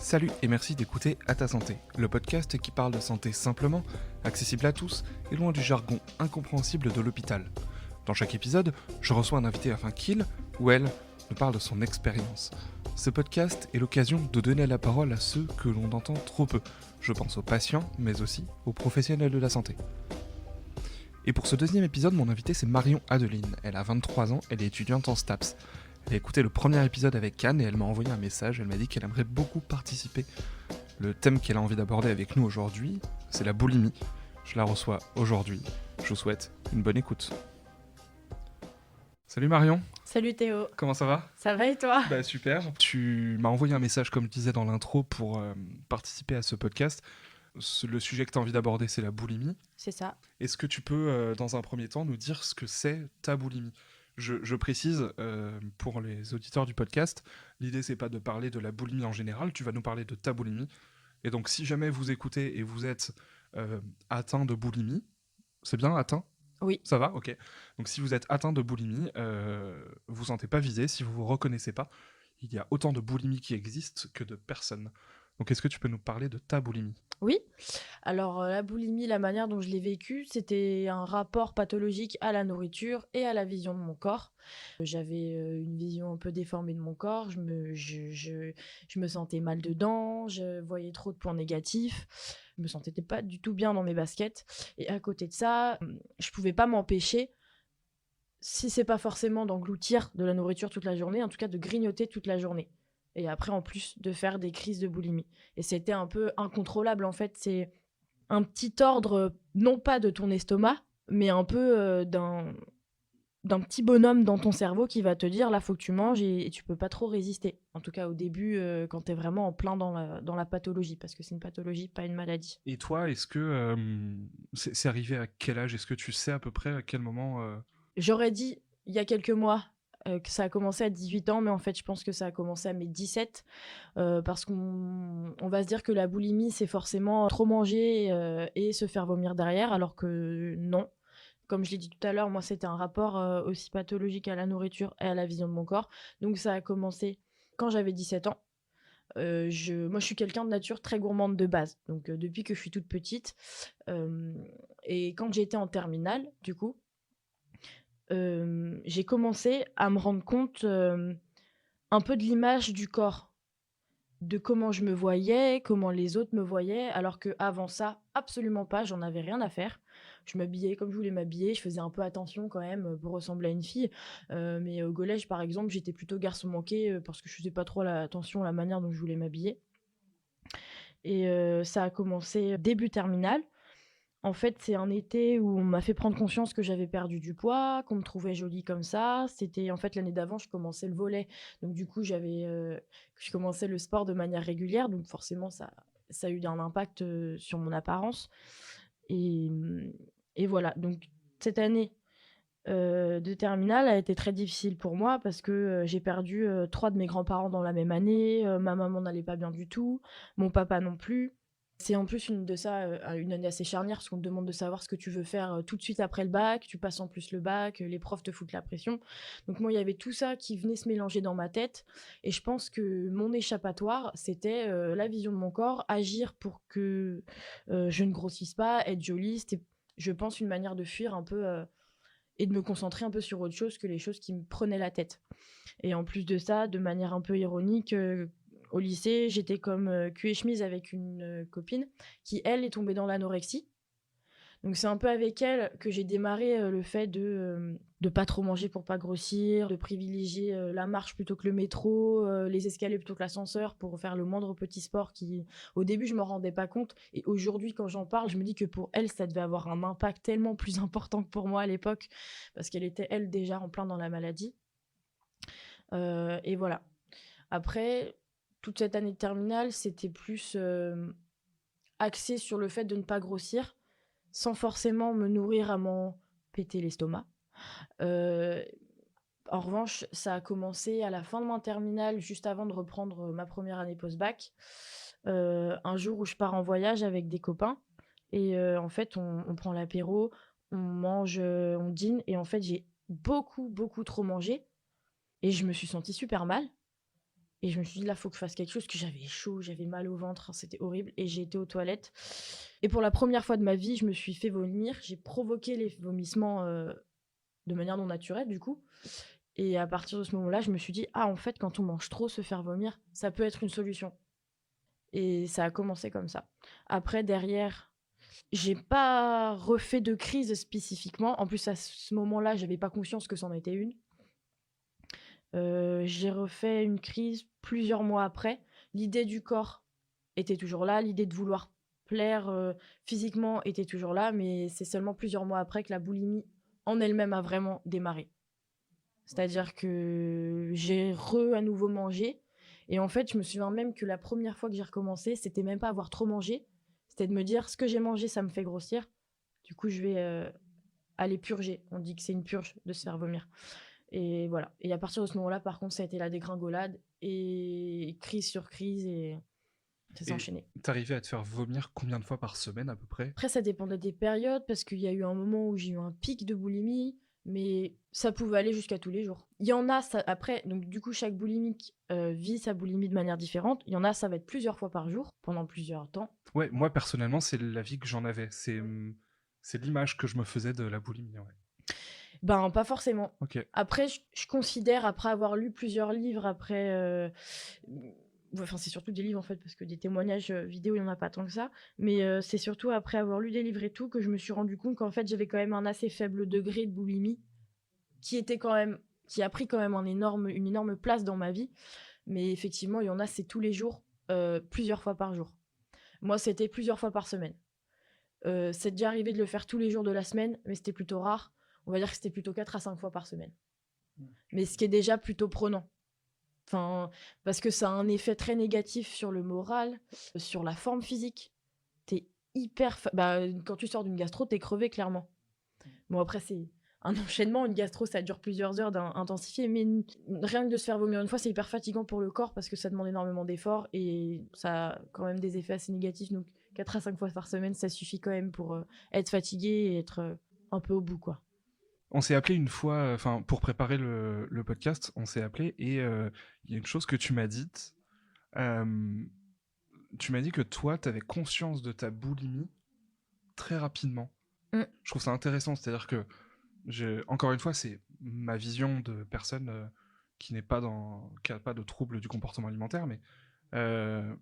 Salut et merci d'écouter À ta santé, le podcast qui parle de santé simplement, accessible à tous et loin du jargon incompréhensible de l'hôpital. Dans chaque épisode, je reçois un invité afin qu'il ou elle nous parle de son expérience. Ce podcast est l'occasion de donner la parole à ceux que l'on entend trop peu. Je pense aux patients, mais aussi aux professionnels de la santé. Et pour ce deuxième épisode, mon invité c'est Marion Adeline. Elle a 23 ans, elle est étudiante en STAPS. Elle a écouté le premier épisode avec Anne et elle m'a envoyé un message, elle m'a dit qu'elle aimerait beaucoup participer. Le thème qu'elle a envie d'aborder avec nous aujourd'hui, c'est la boulimie. Je la reçois aujourd'hui. Je vous souhaite une bonne écoute. Salut Marion. Salut Théo. Comment ça va ? Ça va et toi ? Bah super. Tu m'as envoyé un message comme je disais dans l'intro pour participer à ce podcast. Le sujet que tu as envie d'aborder c'est la boulimie. C'est ça. Est-ce que tu peux dans un premier temps nous dire ce que c'est ta boulimie ? Je précise pour les auditeurs du podcast, l'idée c'est pas de parler de la boulimie en général, tu vas nous parler de ta boulimie. Et donc si jamais vous écoutez et vous êtes atteint de boulimie, c'est bien atteint ? Oui. Ça va ? Ok. Donc si vous êtes atteint de boulimie, vous sentez pas visé, si vous vous reconnaissez pas, il y a autant de boulimie qui existent que de personnes. Donc est-ce que tu peux nous parler de ta boulimie ? Oui. Alors la boulimie, la manière dont je l'ai vécue, c'était un rapport pathologique à la nourriture et à la vision de mon corps. J'avais une vision un peu déformée de mon corps, je me sentais mal dedans, je voyais trop de points négatifs, je me sentais pas du tout bien dans mes baskets. Et à côté de ça, je pouvais pas m'empêcher, si c'est pas forcément d'engloutir de la nourriture toute la journée, en tout cas de grignoter toute la journée. Et après, en plus, de faire des crises de boulimie. Et c'était un peu incontrôlable, en fait. C'est un petit ordre, non pas de ton estomac, mais un peu d'un petit bonhomme dans ton cerveau qui va te dire, là, faut que tu manges et tu peux pas trop résister. En tout cas, au début, quand t'es vraiment en plein dans la pathologie, parce que c'est une pathologie, pas une maladie. Et toi, est-ce que c'est arrivé à quel âge ? Est-ce que tu sais à peu près à quel moment J'aurais dit, il y a quelques mois, que ça a commencé à 18 ans, mais en fait, je pense que ça a commencé à mes 17, parce qu'on va se dire que la boulimie, c'est forcément trop manger et se faire vomir derrière, alors que non. Comme je l'ai dit tout à l'heure, moi, c'était un rapport aussi pathologique à la nourriture et à la vision de mon corps. Donc, ça a commencé quand j'avais 17 ans. Moi, je suis quelqu'un de nature très gourmande de base, donc depuis que je suis toute petite. Et quand j'étais en terminale, du coup, j'ai commencé à me rendre compte un peu de l'image du corps, de comment je me voyais, comment les autres me voyaient, alors qu'avant ça, absolument pas, j'en avais rien à faire. Je m'habillais comme je voulais m'habiller, je faisais un peu attention quand même pour ressembler à une fille. Mais au collège, par exemple, j'étais plutôt garçon manqué parce que je faisais pas trop attention à la manière dont je voulais m'habiller. Et ça a commencé début terminale. En fait, c'est un été où on m'a fait prendre conscience que j'avais perdu du poids, qu'on me trouvait jolie comme ça. C'était en fait l'année d'avant, je commençais le volley. Donc du coup, je commençais le sport de manière régulière. Donc forcément, ça a eu un impact sur mon apparence. Et, et voilà. Donc cette année de terminale a été très difficile pour moi parce que j'ai perdu 3 de mes grands-parents dans la même année. Ma maman n'allait pas bien du tout, mon papa non plus. C'est en plus une année assez charnière parce qu'on te demande de savoir ce que tu veux faire tout de suite après le bac. Tu passes en plus le bac, les profs te foutent la pression. Donc moi, il y avait tout ça qui venait se mélanger dans ma tête. Et je pense que mon échappatoire, c'était la vision de mon corps, agir pour que je ne grossisse pas, être jolie. C'était, je pense, une manière de fuir un peu et de me concentrer un peu sur autre chose que les choses qui me prenaient la tête. Et en plus de ça, de manière un peu ironique, au lycée, j'étais comme cul et chemise avec une copine qui, elle, est tombée dans l'anorexie. Donc c'est un peu avec elle que j'ai démarré le fait de pas trop manger pour pas grossir, de privilégier la marche plutôt que le métro, les escaliers plutôt que l'ascenseur pour faire le moindre petit sport qui, au début, je m'en rendais pas compte. Et aujourd'hui, quand j'en parle, je me dis que pour elle, ça devait avoir un impact tellement plus important que pour moi à l'époque, parce qu'elle était, elle, déjà en plein dans la maladie. Et voilà. Après, toute cette année de terminale, c'était plus axé sur le fait de ne pas grossir, sans forcément me nourrir à m'en péter l'estomac. Euh, En revanche, ça a commencé à la fin de mon terminale, juste avant de reprendre ma première année post-bac. Un jour où je pars en voyage avec des copains. Et en fait, on prend l'apéro, on mange, on dîne. Et en fait, j'ai beaucoup, beaucoup trop mangé. Et je me suis sentie super mal. Et je me suis dit: «Là, faut que je fasse quelque chose», parce que j'avais chaud, j'avais mal au ventre, c'était horrible et j'ai été aux toilettes et pour la première fois de ma vie, je me suis fait vomir. J'ai provoqué les vomissements, de manière non naturelle, du coup et à partir de ce moment-là, je me suis dit: «Ah, en fait, quand on mange trop, se faire vomir, ça peut être une solution» et ça a commencé comme ça. Après, derrière, j'ai pas refait de crise spécifiquement. En plus, à ce moment-là, j'avais pas conscience que c'en était une. J'ai refait une crise plusieurs mois après. L'idée du corps était toujours là, l'idée de vouloir plaire, physiquement était toujours là, mais c'est seulement plusieurs mois après que la boulimie en elle-même a vraiment démarré. C'est-à-dire que j'ai à nouveau mangé et en fait, je me souviens même que la première fois que j'ai recommencé, c'était même pas avoir trop mangé, c'était de me dire: «Ce que j'ai mangé, ça me fait grossir, du coup je vais, aller purger». On dit que c'est une purge de se faire vomir. Et voilà. Et à partir de ce moment-là, par contre, ça a été la dégringolade et crise sur crise et ça s'est Et enchaîné. t'arrivais à te faire vomir combien de fois par semaine à peu près? Après, ça dépendait des périodes parce qu'il y a eu un moment où j'ai eu un pic de boulimie, mais ça pouvait aller jusqu'à tous les jours. Il y en a, ça, après, donc du coup, chaque boulimique vit sa boulimie de manière différente. Il y en a, ça va être plusieurs fois par jour, pendant plusieurs temps. Ouais, moi personnellement, c'est l'avis que j'en avais. C'est l'image que je me faisais de la boulimie, ouais. Ben, pas forcément. Ok. Après, je considère, après avoir lu plusieurs livres, après. Enfin, c'est surtout des livres en fait, parce que des témoignages vidéo, il n'y en a pas tant que ça. Mais c'est surtout après avoir lu des livres et tout que je me suis rendu compte qu'en fait, j'avais quand même un assez faible degré de boulimie qui a pris quand même une énorme place dans ma vie. Mais effectivement, il y en a, c'est tous les jours, plusieurs fois par jour. Moi, c'était plusieurs fois par semaine. C'est déjà arrivé de le faire tous les jours de la semaine, mais c'était plutôt rare. On va dire que c'était plutôt 4 à 5 fois par semaine. Mais ce qui est déjà plutôt prenant. Enfin, parce que ça a un effet très négatif sur le moral, sur la forme physique. T'es quand tu sors d'une gastro, t'es crevé, clairement. Bon, après, c'est un enchaînement. Une gastro, ça dure plusieurs heures intensifié, mais rien que de se faire vomir une fois, c'est hyper fatigant pour le corps parce que ça demande énormément d'efforts et ça a quand même des effets assez négatifs. Donc, 4 à 5 fois par semaine, ça suffit quand même pour être fatigué et être un peu au bout, quoi. On s'est appelé une fois, enfin, pour préparer le podcast, on s'est appelé et il y a une chose que tu m'as dite. euh, Tu m'as dit que toi, t'avais conscience de ta boulimie très rapidement. Mm. Je trouve ça intéressant, c'est-à-dire que, encore une fois, c'est ma vision de personne qui n'a pas de trouble du comportement alimentaire, mais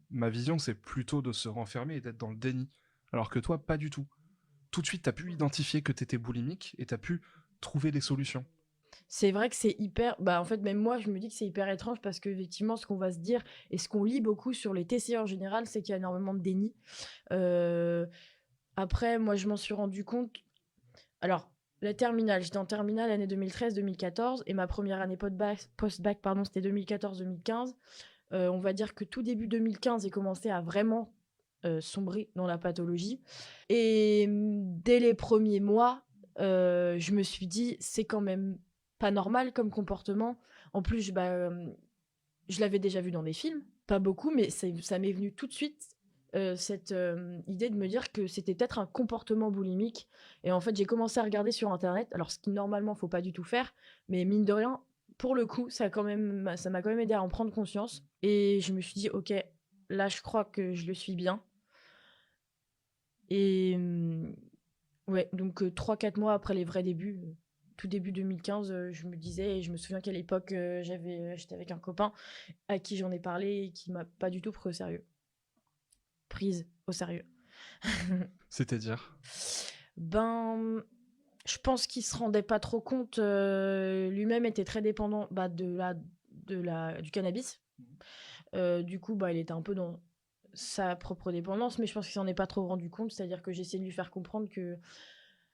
ma vision, c'est plutôt de se renfermer et d'être dans le déni. Alors que toi, pas du tout. Tout de suite, t'as pu identifier que t'étais boulimique et t'as pu trouver des solutions. C'est vrai que c'est hyper. Bah, en fait, même moi, je me dis que c'est hyper étrange parce qu'effectivement, ce qu'on va se dire et ce qu'on lit beaucoup sur les TCA en général, c'est qu'il y a énormément de déni. Euh, Après, moi, je m'en suis rendu compte. Alors, la terminale, j'étais en terminale l'année 2013-2014 et ma première année post-bac, pardon, c'était 2014-2015. On va dire que tout début 2015, j'ai commencé à vraiment sombrer dans la pathologie. Et dès les premiers mois, je me suis dit, c'est quand même pas normal comme comportement. En plus, je l'avais déjà vu dans des films, pas beaucoup, mais ça m'est venu tout de suite cette idée de me dire que c'était peut-être un comportement boulimique. Et en fait, j'ai commencé à regarder sur Internet, alors ce qui normalement faut pas du tout faire, mais mine de rien, pour le coup, ça m'a quand même aidé à en prendre conscience. Et je me suis dit, ok, là, je crois que je le suis bien. Et ouais, donc 3-4 mois après les vrais débuts, tout début 2015, je me disais, et je me souviens qu'à l'époque, j'étais avec un copain à qui j'en ai parlé et qui m'a pas du tout pris au sérieux. Prise au sérieux. C'est-à-dire? Ben, je pense qu'il se rendait pas trop compte. Lui-même était très dépendant du cannabis. Du coup, il était un peu dans sa propre dépendance, mais je pense qu'il s'en est pas trop rendu compte. C'est-à-dire que j'essayais de lui faire comprendre que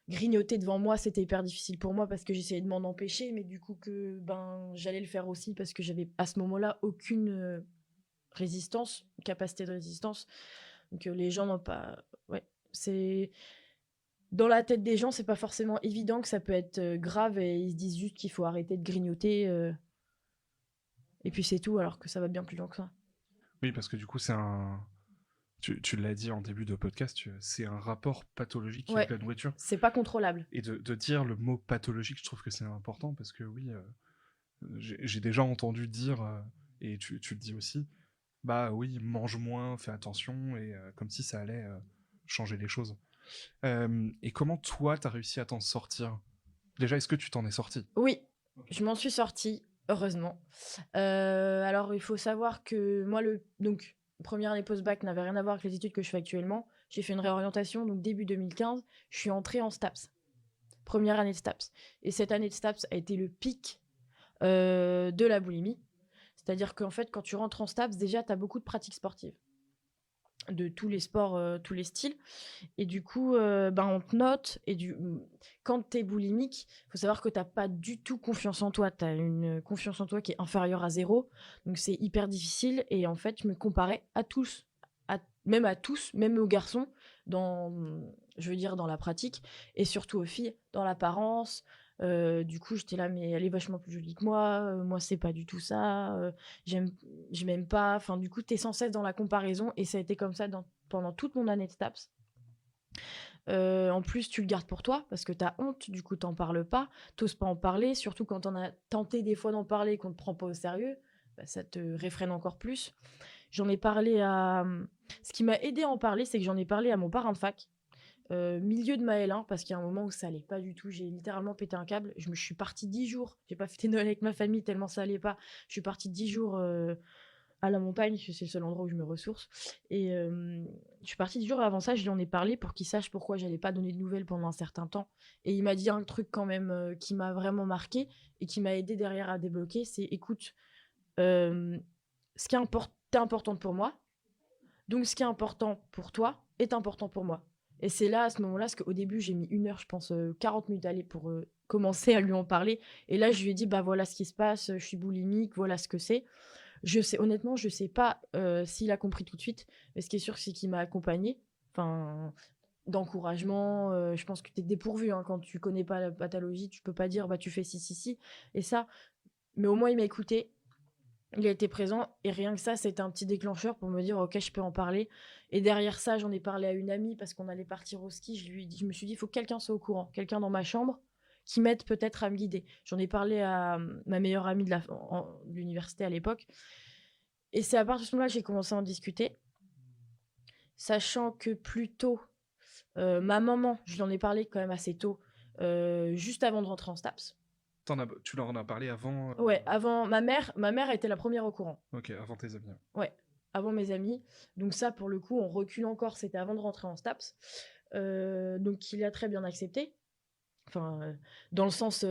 grignoter devant moi, c'était hyper difficile pour moi parce que j'essayais de m'en empêcher, mais du coup que j'allais le faire aussi parce que j'avais à ce moment-là aucune capacité de résistance. Donc les gens n'ont pas. Ouais, c'est dans la tête des gens, c'est pas forcément évident que ça peut être grave et ils se disent juste qu'il faut arrêter de grignoter et puis c'est tout, alors que ça va bien plus loin que ça. Oui, parce que du coup, tu l'as dit en début de podcast, c'est un rapport pathologique Ouais, avec la nourriture. c'est pas contrôlable. Et de dire le mot pathologique, je trouve que c'est important parce que oui, j'ai déjà entendu dire Et tu le dis aussi, bah oui, mange moins, fais attention, et comme si ça allait changer les choses. Et comment toi, t'as réussi à t'en sortir? Déjà, est-ce que tu t'en es sorti? Oui, je m'en suis sortie, heureusement. Alors il faut savoir que moi donc première année post-bac n'avait rien à voir avec les études que je fais actuellement. J'ai fait une réorientation, donc début 2015, je suis entrée en STAPS. Première année de STAPS. Et cette année de STAPS a été le pic de la boulimie. C'est-à-dire qu'en fait, quand tu rentres en STAPS, déjà, tu as beaucoup de pratiques sportives, de tous les sports, tous les styles. Et du coup, ben, on te note. Quand tu es boulimique, il faut savoir que tu n'as pas du tout confiance en toi. Tu as une confiance en toi qui est inférieure à zéro. Donc, c'est hyper difficile. Et en fait, je me comparais à tous, à tous, même aux garçons, je veux dire, dans la pratique. Et surtout aux filles, dans l'apparence. Du coup, j'étais là, mais elle est vachement plus jolie que moi. Moi, c'est pas du tout ça. J'aime, je m'aime pas. Enfin, du coup, t'es sans cesse dans la comparaison. Et ça a été comme ça pendant toute mon année de STAPS. En plus, tu le gardes pour toi parce que t'as honte, du coup, t'en parles pas, t'oses pas en parler, surtout quand on a tenté des fois d'en parler et qu'on te prend pas au sérieux, bah, ça te réfrène encore plus. J'en ai parlé à. Ce qui m'a aidé à en parler, c'est que j'en ai parlé à mon parrain de fac, milieu de ma L1, parce qu'il y a un moment où ça allait pas du tout. J'ai littéralement pété un câble. Je suis partie 10 jours. J'ai pas fêté Noël avec ma famille tellement ça allait pas. Je suis partie 10 jours à la montagne, c'est le seul endroit où je me ressource. Et je suis partie 10 jours avant ça, je lui en ai parlé pour qu'il sache pourquoi j'allais pas donner de nouvelles pendant un certain temps. Et il m'a dit un truc quand même qui m'a vraiment marqué et qui m'a aidé derrière à débloquer, c'est écoute, ce qui est important pour moi, donc ce qui est important pour toi est important pour moi. Et c'est là, à ce moment-là, parce qu'au début, j'ai mis 1 heure, je pense 40 minutes à aller pour commencer à lui en parler. Et là, je lui ai dit, bah voilà ce qui se passe, je suis boulimique, voilà ce que c'est. Honnêtement, je sais pas s'il a compris tout de suite, mais ce qui est sûr, c'est qu'il m'a accompagné. Enfin, d'encouragement. Je pense que tu es dépourvu hein, quand tu connais pas la pathologie, tu peux pas dire bah tu fais ci, ci, ci. Et ça, mais au moins il m'a écouté. Il a été présent et rien que ça, c'était un petit déclencheur pour me dire ok, je peux en parler. Et derrière ça, j'en ai parlé à une amie parce qu'on allait partir au ski. Je me suis dit, il faut que quelqu'un soit au courant, quelqu'un dans ma chambre qui m'aide peut-être à me guider. J'en ai parlé à ma meilleure amie de l'université à l'époque. Et c'est à partir de ce moment-là que j'ai commencé à en discuter, sachant que plus tôt, ma maman, je lui en ai parlé quand même assez tôt, juste avant de rentrer en STAPS. Tu leur en as parlé avant Ouais, avant ma mère était la première au courant. Ok, avant tes amis. Ouais, avant mes amis. Donc ça, pour le coup, on recule encore, c'était avant de rentrer en STAPS. Donc il a très bien accepté. Enfin, dans le sens,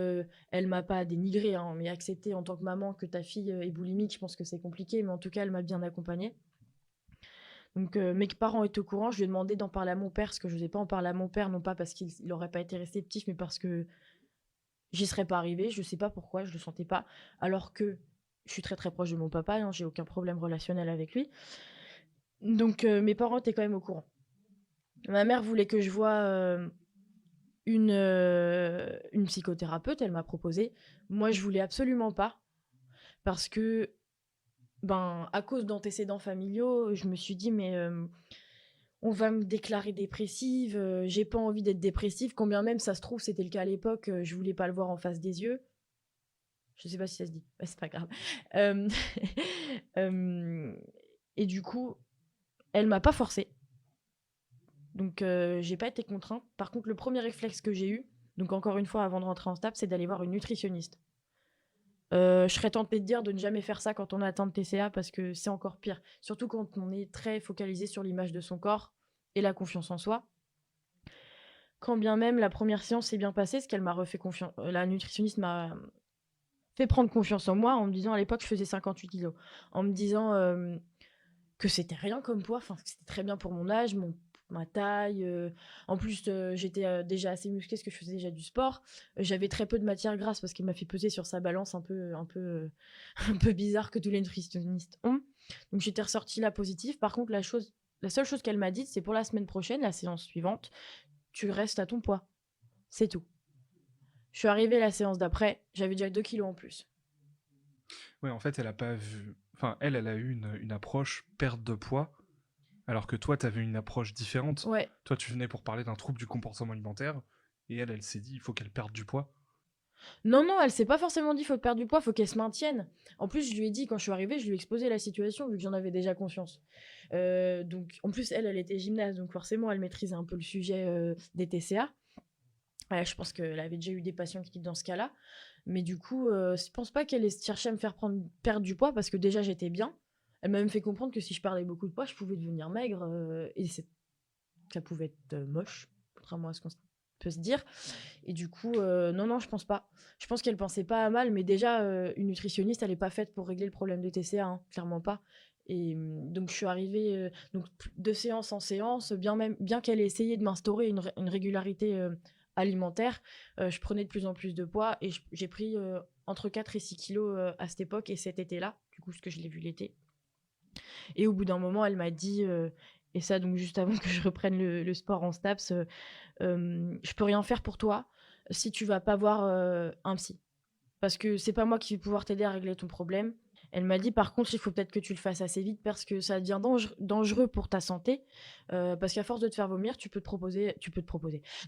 elle m'a pas dénigré, hein, mais accepté en tant que maman que ta fille est boulimique, je pense que c'est compliqué, mais en tout cas, elle m'a bien accompagnée. Donc mes parents étaient au courant, je lui ai demandé d'en parler à mon père, parce que je n'osais pas en parler à mon père, non pas parce qu'il n'aurait pas été réceptif, mais parce que j'y serais pas arrivée, je sais pas pourquoi, je le sentais pas, alors que je suis très très proche de mon papa, hein, j'ai aucun problème relationnel avec lui. Donc mes parents étaient quand même au courant. Ma mère voulait que je voie une psychothérapeute, elle m'a proposé. Moi, je voulais absolument pas, parce que, ben, à cause d'antécédents familiaux, je me suis dit, mais on va me déclarer dépressive, j'ai pas envie d'être dépressive, combien même ça se trouve, c'était le cas à l'époque, je voulais pas le voir en face des yeux. Je sais pas si ça se dit, c'est pas grave. Euh, et du coup, elle m'a pas forcée. Donc j'ai pas été contrainte. Par contre, le premier réflexe que j'ai eu, donc encore une fois avant de rentrer en STAPS, c'est d'aller voir une nutritionniste. Je serais tentée de dire de ne jamais faire ça quand on a atteint de TCA parce que c'est encore pire. Surtout quand on est très focalisé sur l'image de son corps et la confiance en soi. Quand bien même la première séance s'est bien passée, ce qu'elle m'a refait confiance. La nutritionniste m'a fait prendre confiance en moi en me disant, à l'époque, je faisais 58 kilos, en me disant que c'était rien comme poids, enfin, que c'était très bien pour mon âge, ma taille. En plus, j'étais déjà assez musclée parce que je faisais déjà du sport. J'avais très peu de matière grasse parce qu'elle m'a fait peser sur sa balance un peu, un peu bizarre que tous les nutritionnistes ont. Donc j'étais ressortie là positive. Par contre, la seule chose qu'elle m'a dit, c'est pour la semaine prochaine, la séance suivante, tu restes à ton poids. C'est tout. Je suis arrivée à la séance d'après, j'avais déjà 2 kilos en plus. Ouais, en fait, elle a pas vu. Enfin, elle a eu une approche perte de poids, alors que toi, t'avais une approche différente. Ouais. Toi, tu venais pour parler d'un trouble du comportement alimentaire, et elle s'est dit, il faut qu'elle perde du poids. Non, non, elle s'est pas forcément dit: «Faut perdre du poids, faut qu'elle se maintienne». En plus, je lui ai dit quand je suis arrivée, je lui ai exposé la situation vu que j'en avais déjà conscience. Donc en plus, elle était gymnaste, donc forcément, elle maîtrisait un peu le sujet, des TCA. Je pense qu'elle avait déjà eu des patients qui étaient dans ce cas-là. Mais du coup, je pense pas qu'elle ait cherché à me faire perdre du poids parce que déjà, j'étais bien. Elle m'a même fait comprendre que si je perdais beaucoup de poids, je pouvais devenir maigre, et ça pouvait être, moche, contrairement à ce qu'on peut se dire. Et du coup, non, non, je pense pas. Je pense qu'elle pensait pas à mal, mais déjà, une nutritionniste, elle est pas faite pour régler le problème de TCA, hein, clairement pas. Et donc je suis arrivée, donc de séance en séance, bien qu'elle ait essayé de m'instaurer une régularité, alimentaire, je prenais de plus en plus de poids et j'ai pris, entre 4 et 6 kilos, à cette époque et cet été-là, du coup, parce que je l'ai vu l'été. Et au bout d'un moment, elle m'a dit, et ça donc juste avant que je reprenne le sport en STAPS, «Je peux rien faire pour toi si tu vas pas voir, un psy. Parce que c'est pas moi qui vais pouvoir t'aider à régler ton problème». Elle m'a dit: «Par contre, il faut peut-être que tu le fasses assez vite parce que ça devient dangereux pour ta santé, parce qu'à force de te faire vomir,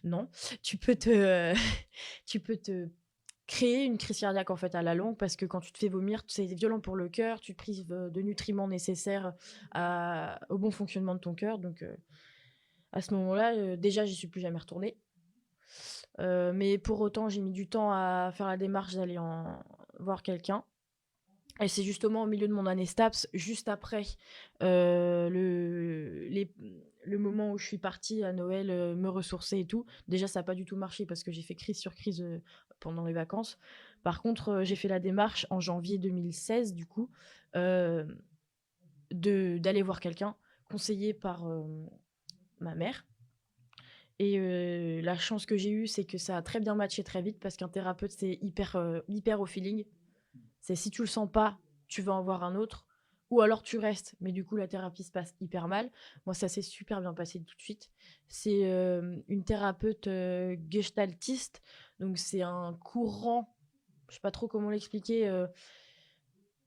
non, tu peux te, tu peux te créer une crise cardiaque en fait à la longue parce que quand tu te fais vomir, c'est violent pour le cœur, tu te prives de nutriments nécessaires au bon fonctionnement de ton cœur». Donc à ce moment-là, déjà, j'y suis plus jamais retournée. Mais pour autant, j'ai mis du temps à faire la démarche d'aller voir quelqu'un. Et c'est justement au milieu de mon année STAPS, juste après le moment où je suis partie à Noël me ressourcer et tout. Déjà, ça n'a pas du tout marché parce que j'ai fait crise sur crise pendant les vacances. Par contre, j'ai fait la démarche en janvier 2016, du coup, euh, d'aller voir quelqu'un, conseillé par ma mère. Et la chance que j'ai eue, c'est que ça a très bien matché très vite parce qu'un thérapeute, c'est hyper au feeling. C'est si tu le sens pas, tu vas en voir un autre. Ou alors tu restes, mais du coup la thérapie se passe hyper mal. Moi, ça s'est super bien passé tout de suite. C'est une thérapeute gestaltiste, donc c'est un courant, je sais pas trop comment l'expliquer,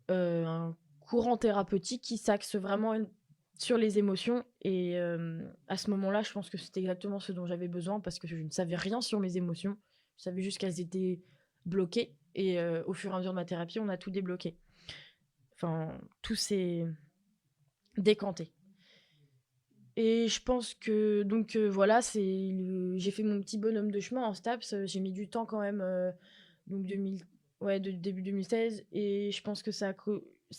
un courant thérapeutique qui s'axe vraiment sur les émotions. Et à ce moment-là, je pense que c'était exactement ce dont j'avais besoin parce que je ne savais rien sur mes émotions. Je savais juste qu'elles étaient bloquées. Et au fur et à mesure de ma thérapie, on a tout débloqué. Enfin, tout s'est décanté. Et je pense que donc voilà, j'ai fait mon petit bonhomme de chemin en STAPS. J'ai mis du temps quand même, donc 2000, ouais, début 2016. Et je pense que ça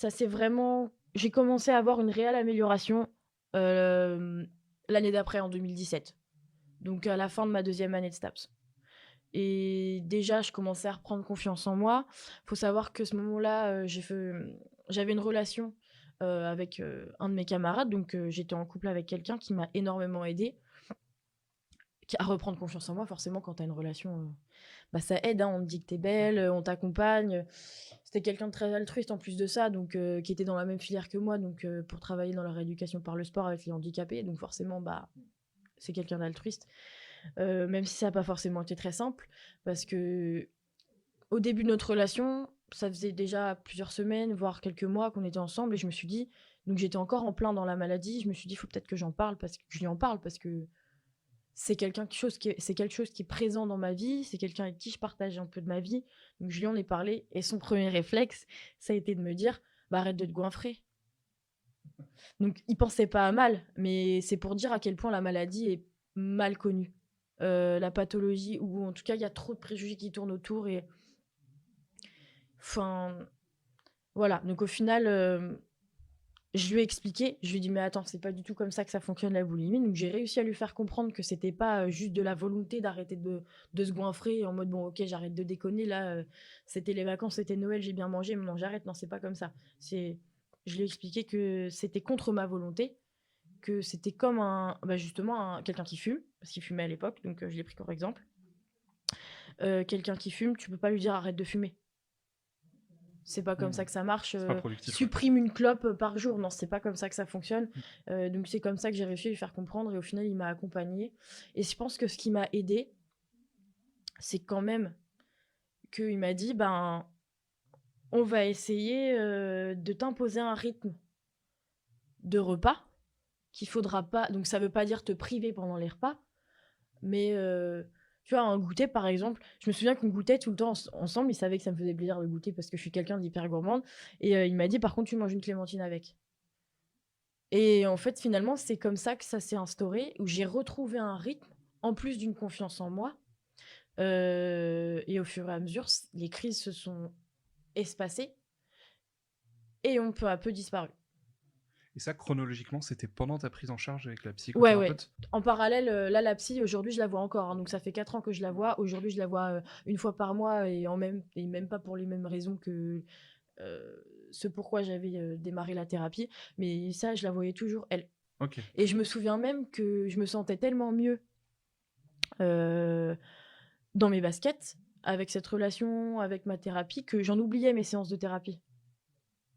c'est vraiment, j'ai commencé à avoir une réelle amélioration euh, l'année d'après en 2017. Donc à la fin de ma deuxième année de STAPS. Et déjà, je commençais à reprendre confiance en moi. Faut savoir que ce moment-là, j'avais une relation avec un de mes camarades. Donc, j'étais en couple avec quelqu'un qui m'a énormément aidée à reprendre confiance en moi. Forcément, quand tu as une relation, bah, ça aide, hein. On te dit que t'es belle, on t'accompagne. C'était quelqu'un de très altruiste en plus de ça, donc qui était dans la même filière que moi, donc pour travailler dans la rééducation par le sport avec les handicapés. Donc forcément, bah, c'est quelqu'un d'altruiste. Même si ça n'a pas forcément été très simple, parce que au début de notre relation, ça faisait déjà plusieurs semaines, voire quelques mois qu'on était ensemble, et je me suis dit, donc j'étais encore en plein dans la maladie, je me suis dit, il faut peut-être que j'en parle, parce que je lui en parle, parce que c'est c'est quelque chose qui est présent dans ma vie, c'est quelqu'un avec qui je partage un peu de ma vie, donc je lui en ai parlé, et son premier réflexe, ça a été de me dire, bah arrête de te goinfrer. Donc il pensait pas à mal, mais c'est pour dire à quel point la maladie est mal connue. La pathologie, ou en tout cas il y a trop de préjugés qui tournent autour. Et enfin voilà, donc au final je lui ai expliqué, je lui ai dit mais attends, c'est pas du tout comme ça que ça fonctionne la boulimie. Donc j'ai réussi à lui faire comprendre que c'était pas juste de la volonté d'arrêter de se goinfrer en mode bon ok j'arrête de déconner là, c'était les vacances, c'était Noël, j'ai bien mangé, maintenant j'arrête. Non, c'est pas comme ça. Je lui ai expliqué que c'était contre ma volonté, que c'était comme justement quelqu'un qui fume, parce qu'il fumait à l'époque, donc je l'ai pris comme exemple. Quelqu'un qui fume, tu peux pas lui dire arrête de fumer. C'est pas comme ça que ça marche. C'est pas productif. Supprime une clope par jour. Non, c'est pas comme ça que ça fonctionne. Donc c'est comme ça que j'ai réussi à lui faire comprendre, et au final il m'a accompagnée. Et je pense que ce qui m'a aidé, c'est quand même qu'il m'a dit ben on va essayer de t'imposer un rythme de repas qu'il faudra pas. Donc ça veut pas dire te priver pendant les repas, mais Tu vois, un goûter, par exemple, je me souviens qu'on goûtait tout le temps ensemble. Il savait que ça me faisait plaisir de goûter parce que je suis quelqu'un d'hyper gourmande. Et il m'a dit, par contre, tu manges une clémentine avec. Et en fait, finalement, c'est comme ça que ça s'est instauré, où j'ai retrouvé un rythme, en plus d'une confiance en moi. Et au fur et à mesure, les crises se sont espacées et ont peu à peu disparu. Et ça, chronologiquement, c'était pendant ta prise en charge avec la Ouais. psychothérapeute? En parallèle, là, la psy, aujourd'hui, je la vois encore, hein. Donc, ça fait 4 ans que je la vois. Aujourd'hui, je la vois une fois par mois et même pas pour les mêmes raisons que ce pourquoi j'avais démarré la thérapie. Mais ça, je la voyais toujours, elle. Ok. Et je me souviens même que je me sentais tellement mieux dans mes baskets avec cette relation, avec ma thérapie, que j'en oubliais mes séances de thérapie.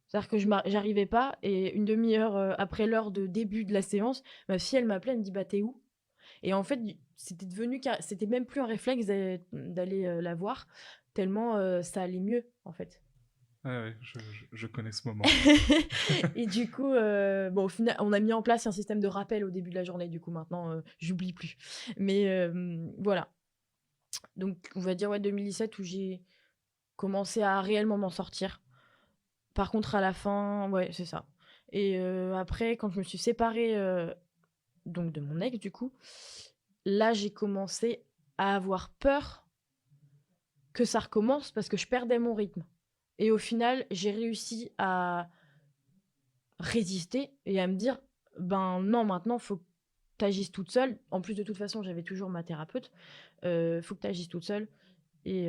C'est-à-dire que j'arrivais pas, et une demi-heure après l'heure de début de la séance, ma fille, elle m'appelait, elle me dit, bah t'es où? Et en fait, c'était même plus un réflexe d'aller la voir, tellement ça allait mieux, en fait. Ouais, je connais ce moment. Et du coup, bon, au final, on a mis en place un système de rappel au début de la journée. Du coup, maintenant, j'oublie plus. Mais voilà. Donc, on va dire 2017 où j'ai commencé à réellement m'en sortir. Par contre, à la fin, ouais, c'est ça. Et après, quand je me suis séparée donc de mon ex, du coup, là, j'ai commencé à avoir peur que ça recommence parce que je perdais mon rythme. Et au final, j'ai réussi à résister et à me dire, ben non, maintenant, faut que tu agisses toute seule. En plus, de toute façon, j'avais toujours ma thérapeute. Faut que tu agisses toute seule. Et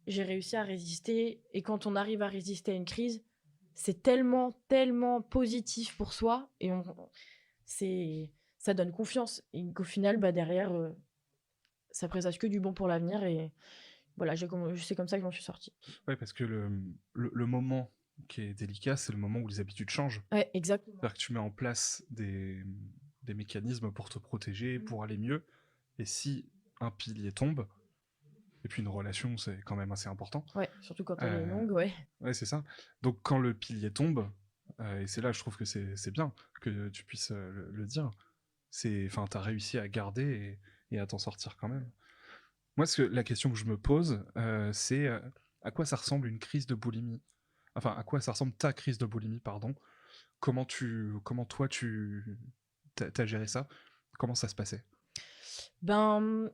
j'ai réussi à résister. Et quand on arrive à résister à une crise, c'est tellement, tellement positif pour soi. Et ça donne confiance. Et qu'au final, bah, derrière, ça présage que du bon pour l'avenir. Et voilà, c'est comme ça que je m'en suis sortie. Ouais, parce que le moment qui est délicat, c'est le moment où les habitudes changent. Ouais, exactement. C'est-à-dire que tu mets en place des mécanismes pour te protéger, pour aller mieux. Et si un pilier tombe, et puis une relation, c'est quand même assez important. Ouais, surtout quand elle est longue, ouais. Ouais, c'est ça. Donc quand le pilier tombe, et c'est là je trouve que c'est bien que tu puisses le dire, enfin, t'as réussi à garder et à t'en sortir quand même. Moi, la question que je me pose, c'est à quoi ça ressemble une crise de boulimie? Enfin, à quoi ça ressemble ta crise de boulimie, pardon? Comment toi, t'as géré ça? Comment ça se passait? Ben,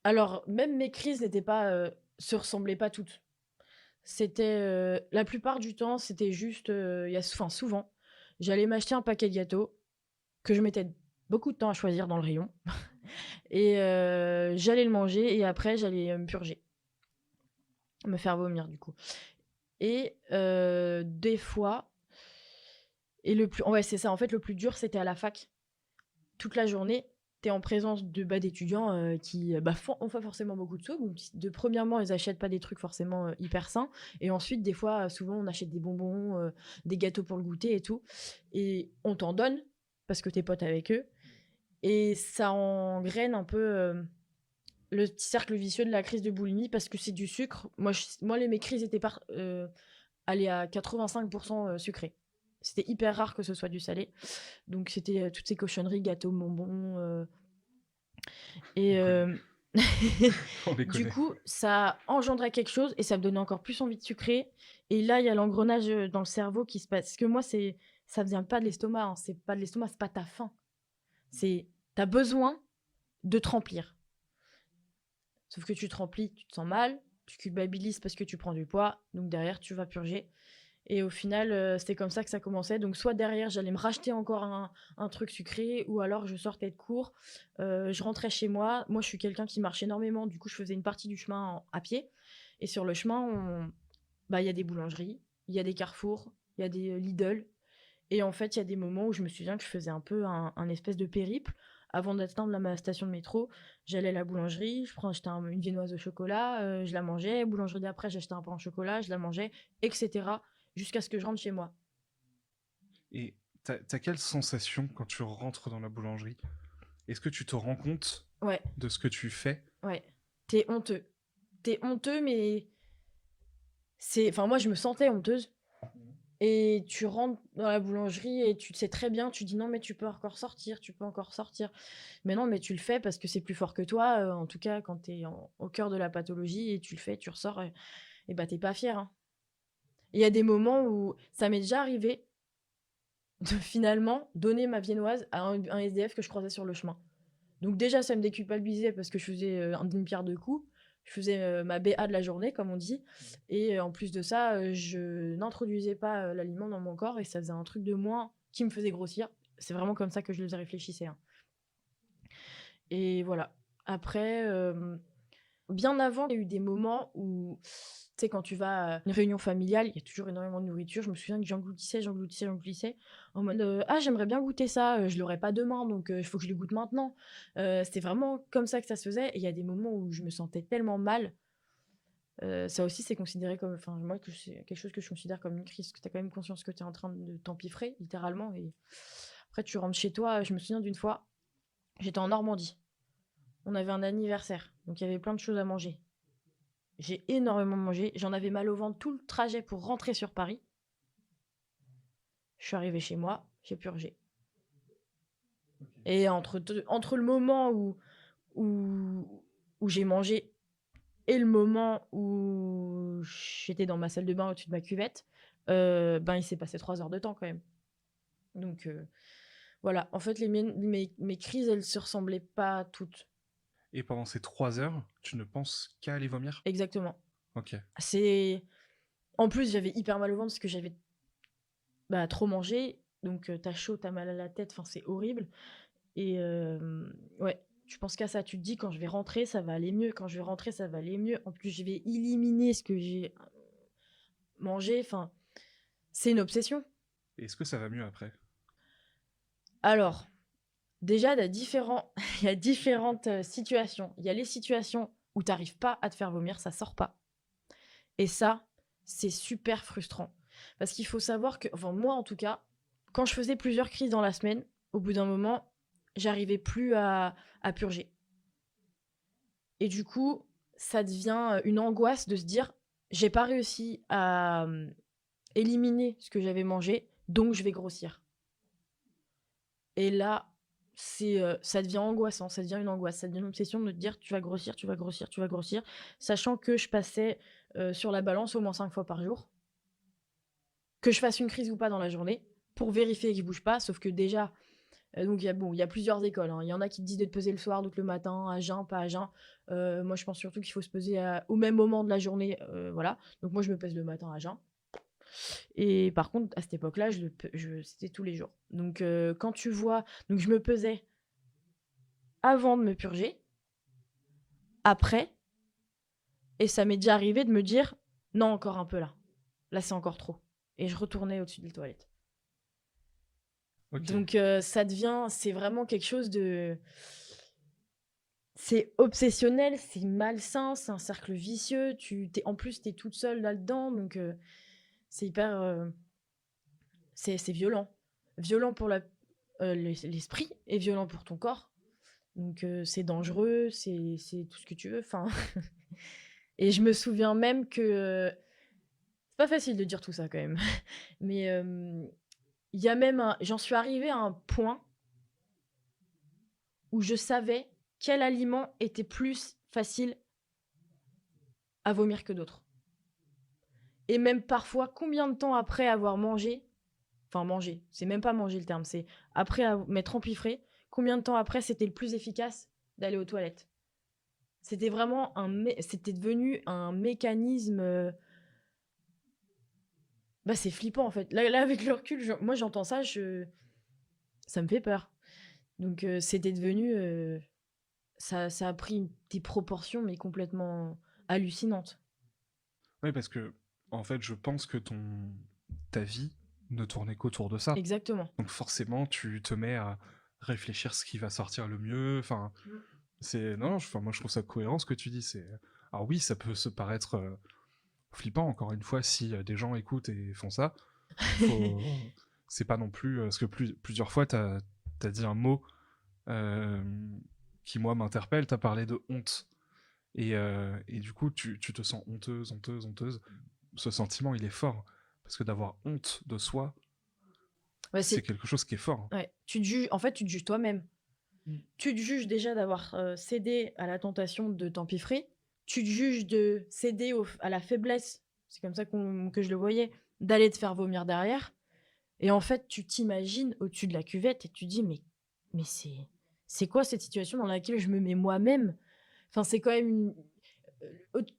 alors, même mes crises se ressemblaient pas toutes. C'était la plupart du temps, c'était juste, souvent, j'allais m'acheter un paquet de gâteaux que je mettais beaucoup de temps à choisir dans le rayon et j'allais le manger et après j'allais me purger, me faire vomir du coup. Et des fois, ouais, c'est ça. En fait, le plus dur, c'était à la fac. Toute la journée, tu es en présence d'étudiants qui ont pas forcément beaucoup de sous. Donc, premièrement, ils achètent pas des trucs forcément hyper sains. Et ensuite, des fois, souvent, on achète des bonbons, des gâteaux pour le goûter et tout. Et on t'en donne parce que t'es pote avec eux. Et ça engraine un peu le petit cercle vicieux de la crise de boulimie parce que c'est du sucre. Mes crises étaient allaient à 85% sucré. C'était hyper rare que ce soit du salé. Donc, c'était toutes ces cochonneries, gâteaux, bonbons. Et du coup, ça engendrait quelque chose et ça me donnait encore plus envie de sucrer. Et là, il y a l'engrenage dans le cerveau qui se passe. Parce que moi, ça vient pas de l'estomac. Hein. C'est pas de l'estomac, c'est pas ta faim. T'as besoin de te remplir. Sauf que tu te remplis, tu te sens mal, tu culpabilises parce que tu prends du poids. Donc derrière, tu vas purger. Et au final, c'était comme ça que ça commençait. Donc soit derrière, j'allais me racheter encore un truc sucré, ou alors je sortais de cours, je rentrais chez moi. Moi, je suis quelqu'un qui marche énormément. Du coup, je faisais une partie du chemin à pied. Et sur le chemin, il y a des boulangeries, il y a des carrefours, il y a des Lidl. Et en fait, il y a des moments où je me souviens que je faisais un peu un espèce de périple. Avant d'atteindre ma station de métro, j'allais à la boulangerie, j'achetais une viennoise au chocolat, je la mangeais. Boulangerie d'après, j'achetais un pain au chocolat, je la mangeais, etc. Jusqu'à ce que je rentre chez moi. Et t'as quelle sensation quand tu rentres dans la boulangerie? Est-ce que tu te rends compte de ce que tu fais? Ouais. T'es honteux, mais enfin, moi, je me sentais honteuse. Et tu rentres dans la boulangerie et tu sais très bien, tu dis: «Non, mais tu peux encore sortir, tu peux encore sortir». Mais non, mais tu le fais parce que c'est plus fort que toi, en tout cas quand tu es au cœur de la pathologie et tu le fais, tu ressors et bah, tu pas fier, hein. Il y a des moments où ça m'est déjà arrivé de finalement donner ma viennoise à un SDF que je croisais sur le chemin. Donc déjà, ça me déculpabilisait parce que je faisais, d'une pierre deux coups. Je faisais, ma BA de la journée, comme on dit et en plus de ça, je n'introduisais pas, l'aliment dans mon corps et ça faisait un truc de moins qui me faisait grossir. C'est vraiment comme ça que je le réfléchissais, hein et voilà. Après, bien avant, il y a eu des moments où, tu sais, quand tu vas à une réunion familiale, il y a toujours énormément de nourriture. Je me souviens que j'engloutissais en mode, «Ah j'aimerais bien goûter ça, je l'aurai pas demain donc il faut que je le goûte maintenant». C'était vraiment comme ça que ça se faisait et il y a des moments où je me sentais tellement mal. Ça aussi c'est considéré comme enfin moi que c'est quelque chose que je considère comme une crise, que tu as quand même conscience que tu es en train de t'empiffrer littéralement et après tu rentres chez toi. Je me souviens d'une fois, j'étais en Normandie. On avait un anniversaire, donc il y avait plein de choses à manger. J'ai énormément mangé. J'en avais mal au ventre tout le trajet pour rentrer sur Paris. Je suis arrivée chez moi, j'ai purgé. Et entre le moment où, où j'ai mangé et le moment où j'étais dans ma salle de bain au-dessus de ma cuvette, ben il s'est passé 3 heures de temps quand même. Donc voilà, en fait, mes crises, elles se ressemblaient pas toutes. Et pendant ces 3 heures, tu ne penses qu'à aller vomir? Exactement. Ok. C'est En plus, j'avais hyper mal au ventre parce que j'avais bah, trop mangé. Donc, t'as chaud, t'as mal à la tête, enfin, c'est horrible. Et ouais, tu penses qu'à ça. Tu te dis, quand je vais rentrer, ça va aller mieux. Quand je vais rentrer, ça va aller mieux. En plus, je vais éliminer ce que j'ai mangé. Enfin, c'est une obsession. Et est-ce que ça va mieux après? Alors, déjà, il y a différentes situations. Il y a les situations où t'arrives pas à te faire vomir, ça sort pas. Et ça, c'est super frustrant. Parce qu'il faut savoir que, enfin, moi en tout cas, quand je faisais plusieurs crises dans la semaine, au bout d'un moment, j'arrivais plus à purger. Et du coup, ça devient une angoisse de se dire, j'ai pas réussi à éliminer ce que j'avais mangé, donc je vais grossir. Et là, ça devient angoissant, ça devient une angoisse, ça devient une obsession de te dire, tu vas grossir, tu vas grossir, tu vas grossir, sachant que je passais sur la balance au moins 5 fois par jour. Que je fasse une crise ou pas dans la journée, pour vérifier que je bouge pas, sauf que déjà, donc il y a plusieurs écoles, hein. Il y en a qui te disent de te peser le soir, d'autres le matin, à jeun, pas à jeun. Moi, je pense surtout qu'il faut se peser au même moment de la journée, voilà. Donc moi, je me pèse le matin à jeun. Et par contre, à cette époque-là, c'était tous les jours. Donc quand tu vois, donc je me pesais avant de me purger, après, et ça m'est déjà arrivé de me dire, non, encore un peu là. Là, c'est encore trop. Et je retournais au-dessus des toilettes. Ok. Donc c'est vraiment quelque chose de... C'est obsessionnel, c'est malsain, c'est un cercle vicieux. En plus, t'es toute seule là-dedans, donc c'est hyper... c'est violent. Violent pour l'esprit et violent pour ton corps. Donc c'est dangereux, c'est tout ce que tu veux. Enfin... Et je me souviens même que... c'est pas facile de dire tout ça quand même. Mais il y a même j'en suis arrivée à un point où je savais quel aliment était plus facile à vomir que d'autres. Et même parfois, combien de temps après avoir mangé, enfin mangé, c'est même pas manger le terme, c'est après m'être empiffré, combien de temps après c'était le plus efficace d'aller aux toilettes. C'était vraiment c'était devenu un mécanisme. Bah c'est flippant en fait. Là avec le recul, moi j'entends ça, ça me fait peur. Donc c'était devenu, ça a pris des proportions mais complètement hallucinantes. Oui, parce que, en fait, je pense que ta vie ne tournait qu'autour de ça. Exactement. Donc forcément, tu te mets à réfléchir ce qui va sortir le mieux. Enfin, c'est non, enfin, moi je trouve ça cohérent ce que tu dis. Alors oui, ça peut se paraître flippant. Encore une fois, si des gens écoutent et font ça, faut... c'est pas non plus parce que plusieurs fois t'as dit un mot euh, qui moi m'interpelle. T'as parlé de honte et du coup tu te sens honteuse. Ce sentiment il est fort Parce que d'avoir honte de soi, Ouais, c'est quelque chose qui est fort. Ouais. Tu te juges, en fait, tu te juges toi-même. Tu te juges déjà d'avoir cédé à la tentation de t'empiffrer. Tu te juges de céder à la faiblesse, c'est comme ça que je le voyais, d'aller te faire vomir derrière. Et en fait, tu t'imagines au-dessus de la cuvette et tu te dis, mais c'est quoi cette situation dans laquelle je me mets moi-même? Enfin, c'est quand même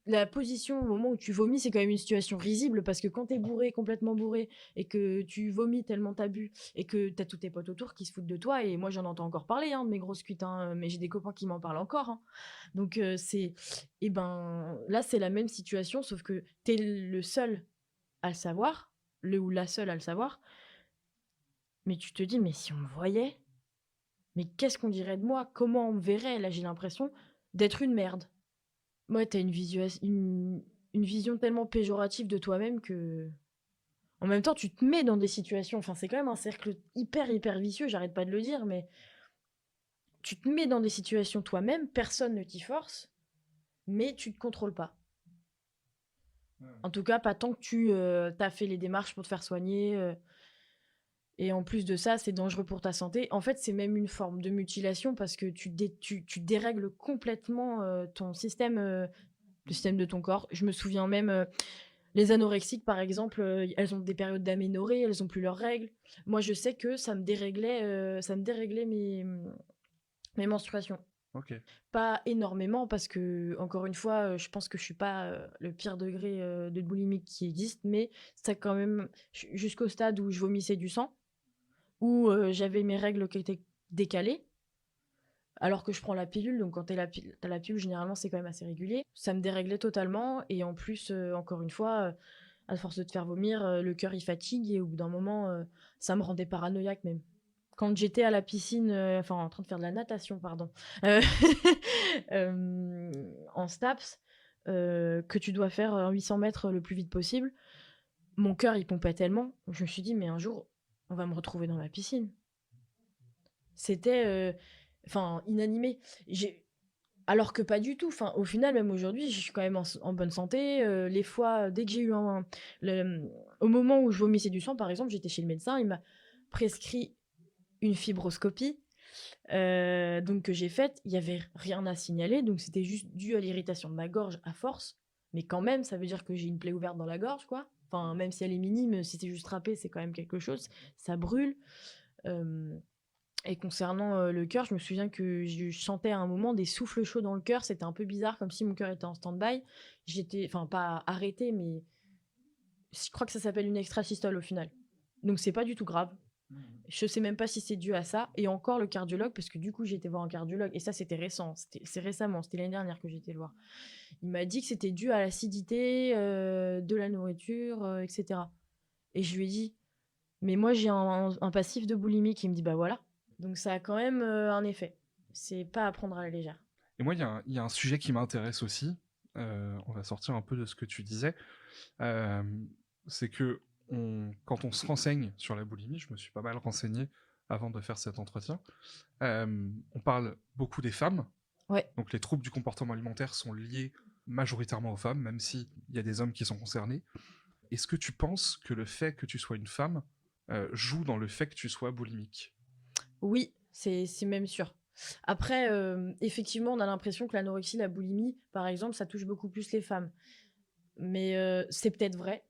la position au moment où tu vomis, c'est quand même une situation risible parce que quand t'es bourré, complètement bourré, et que tu vomis tellement t'as bu, et que t'as tous tes potes autour qui se foutent de toi, et moi j'en entends encore parler de mes grosses cuites, mais j'ai des copains qui m'en parlent encore. Donc et ben là c'est la même situation, sauf que t'es le seul à le savoir, le ou la seule à le savoir, mais tu te dis, mais si on me voyait, mais qu'est-ce qu'on dirait de moi? Comment on me verrait? Là j'ai l'impression d'être une merde. Ouais, t'as une vision tellement péjorative de toi-même que, en même temps, tu te mets dans des situations. Enfin, c'est quand même un cercle hyper, hyper vicieux, j'arrête pas de le dire, mais tu te mets dans des situations toi-même, personne ne t'y force, mais tu te contrôles pas. En tout cas, pas tant que tu as fait les démarches pour te faire soigner. Et en plus de ça, c'est dangereux pour ta santé. En fait, c'est même une forme de mutilation parce que tu dérègles complètement ton système, le système de ton corps. Je me souviens même, les anorexiques, par exemple, elles ont des périodes d'aménorrhée, elles ont plus leurs règles. Moi, je sais que ça me déréglait mes menstruations. Ok. Pas énormément parce que, encore une fois, je pense que je suis pas le pire degré de boulimie qui existe, mais ça quand même jusqu'au stade où je vomissais du sang, où j'avais mes règles qui étaient décalées, alors que je prends la pilule. Donc quand t'as la pilule, généralement c'est quand même assez régulier. Ça me déréglait totalement, et en plus, encore une fois, à force de te faire vomir, le cœur il fatigue, et au bout d'un moment, ça me rendait paranoïaque même. Quand j'étais à la piscine, enfin en train de faire de la natation, pardon, euh, en STAPS, que tu dois faire 800 mètres le plus vite possible, mon cœur il pompait tellement, je me suis dit, mais un jour, on va me retrouver dans la piscine. C'était inanimé. Alors que pas du tout. Enfin, au final, même aujourd'hui, je suis quand même en bonne santé. Les fois, dès que j'ai eu au moment où je vomissais du sang, par exemple, j'étais chez le médecin, il m'a prescrit une fibroscopie, donc que j'ai faite. Il y avait rien à signaler, donc c'était juste dû à l'irritation de ma gorge à force. Mais quand même, ça veut dire que j'ai une plaie ouverte dans la gorge, quoi. Enfin, même si elle est minime, si c'est juste râpé, c'est quand même quelque chose. Ça brûle. Et concernant le cœur, je me souviens que je sentais à un moment des souffles chauds dans le cœur. C'était un peu bizarre, comme si mon cœur était en stand-by. J'étais, enfin, pas arrêté, mais je crois que ça s'appelle une extrasystole au final. Donc c'est pas du tout grave. Je sais même pas si c'est dû à ça. Et encore le cardiologue, parce que du coup j'ai été voir un cardiologue, et ça c'était récent, c'est récemment, c'était l'année dernière que j'ai été le voir. Il m'a dit que c'était dû à l'acidité de la nourriture, etc. Et je lui ai dit, mais moi j'ai un passif de boulimie, qui me dit, bah voilà. Donc ça a quand même un effet. C'est pas à prendre à la légère. Et moi, il y a un sujet qui m'intéresse aussi. On va sortir un peu de ce que tu disais. C'est que quand on se renseigne sur la boulimie, je me suis pas mal renseigné avant de faire cet entretien, on parle beaucoup des femmes. Ouais. Donc les troubles du comportement alimentaire sont liés majoritairement aux femmes, même s'il y a des hommes qui sont concernés. Est-ce que tu penses que le fait que tu sois une femme joue dans le fait que tu sois boulimique? Oui, c'est même sûr. Après, effectivement, on a l'impression que l'anorexie, la boulimie, par exemple, ça touche beaucoup plus les femmes. Mais c'est peut-être vrai.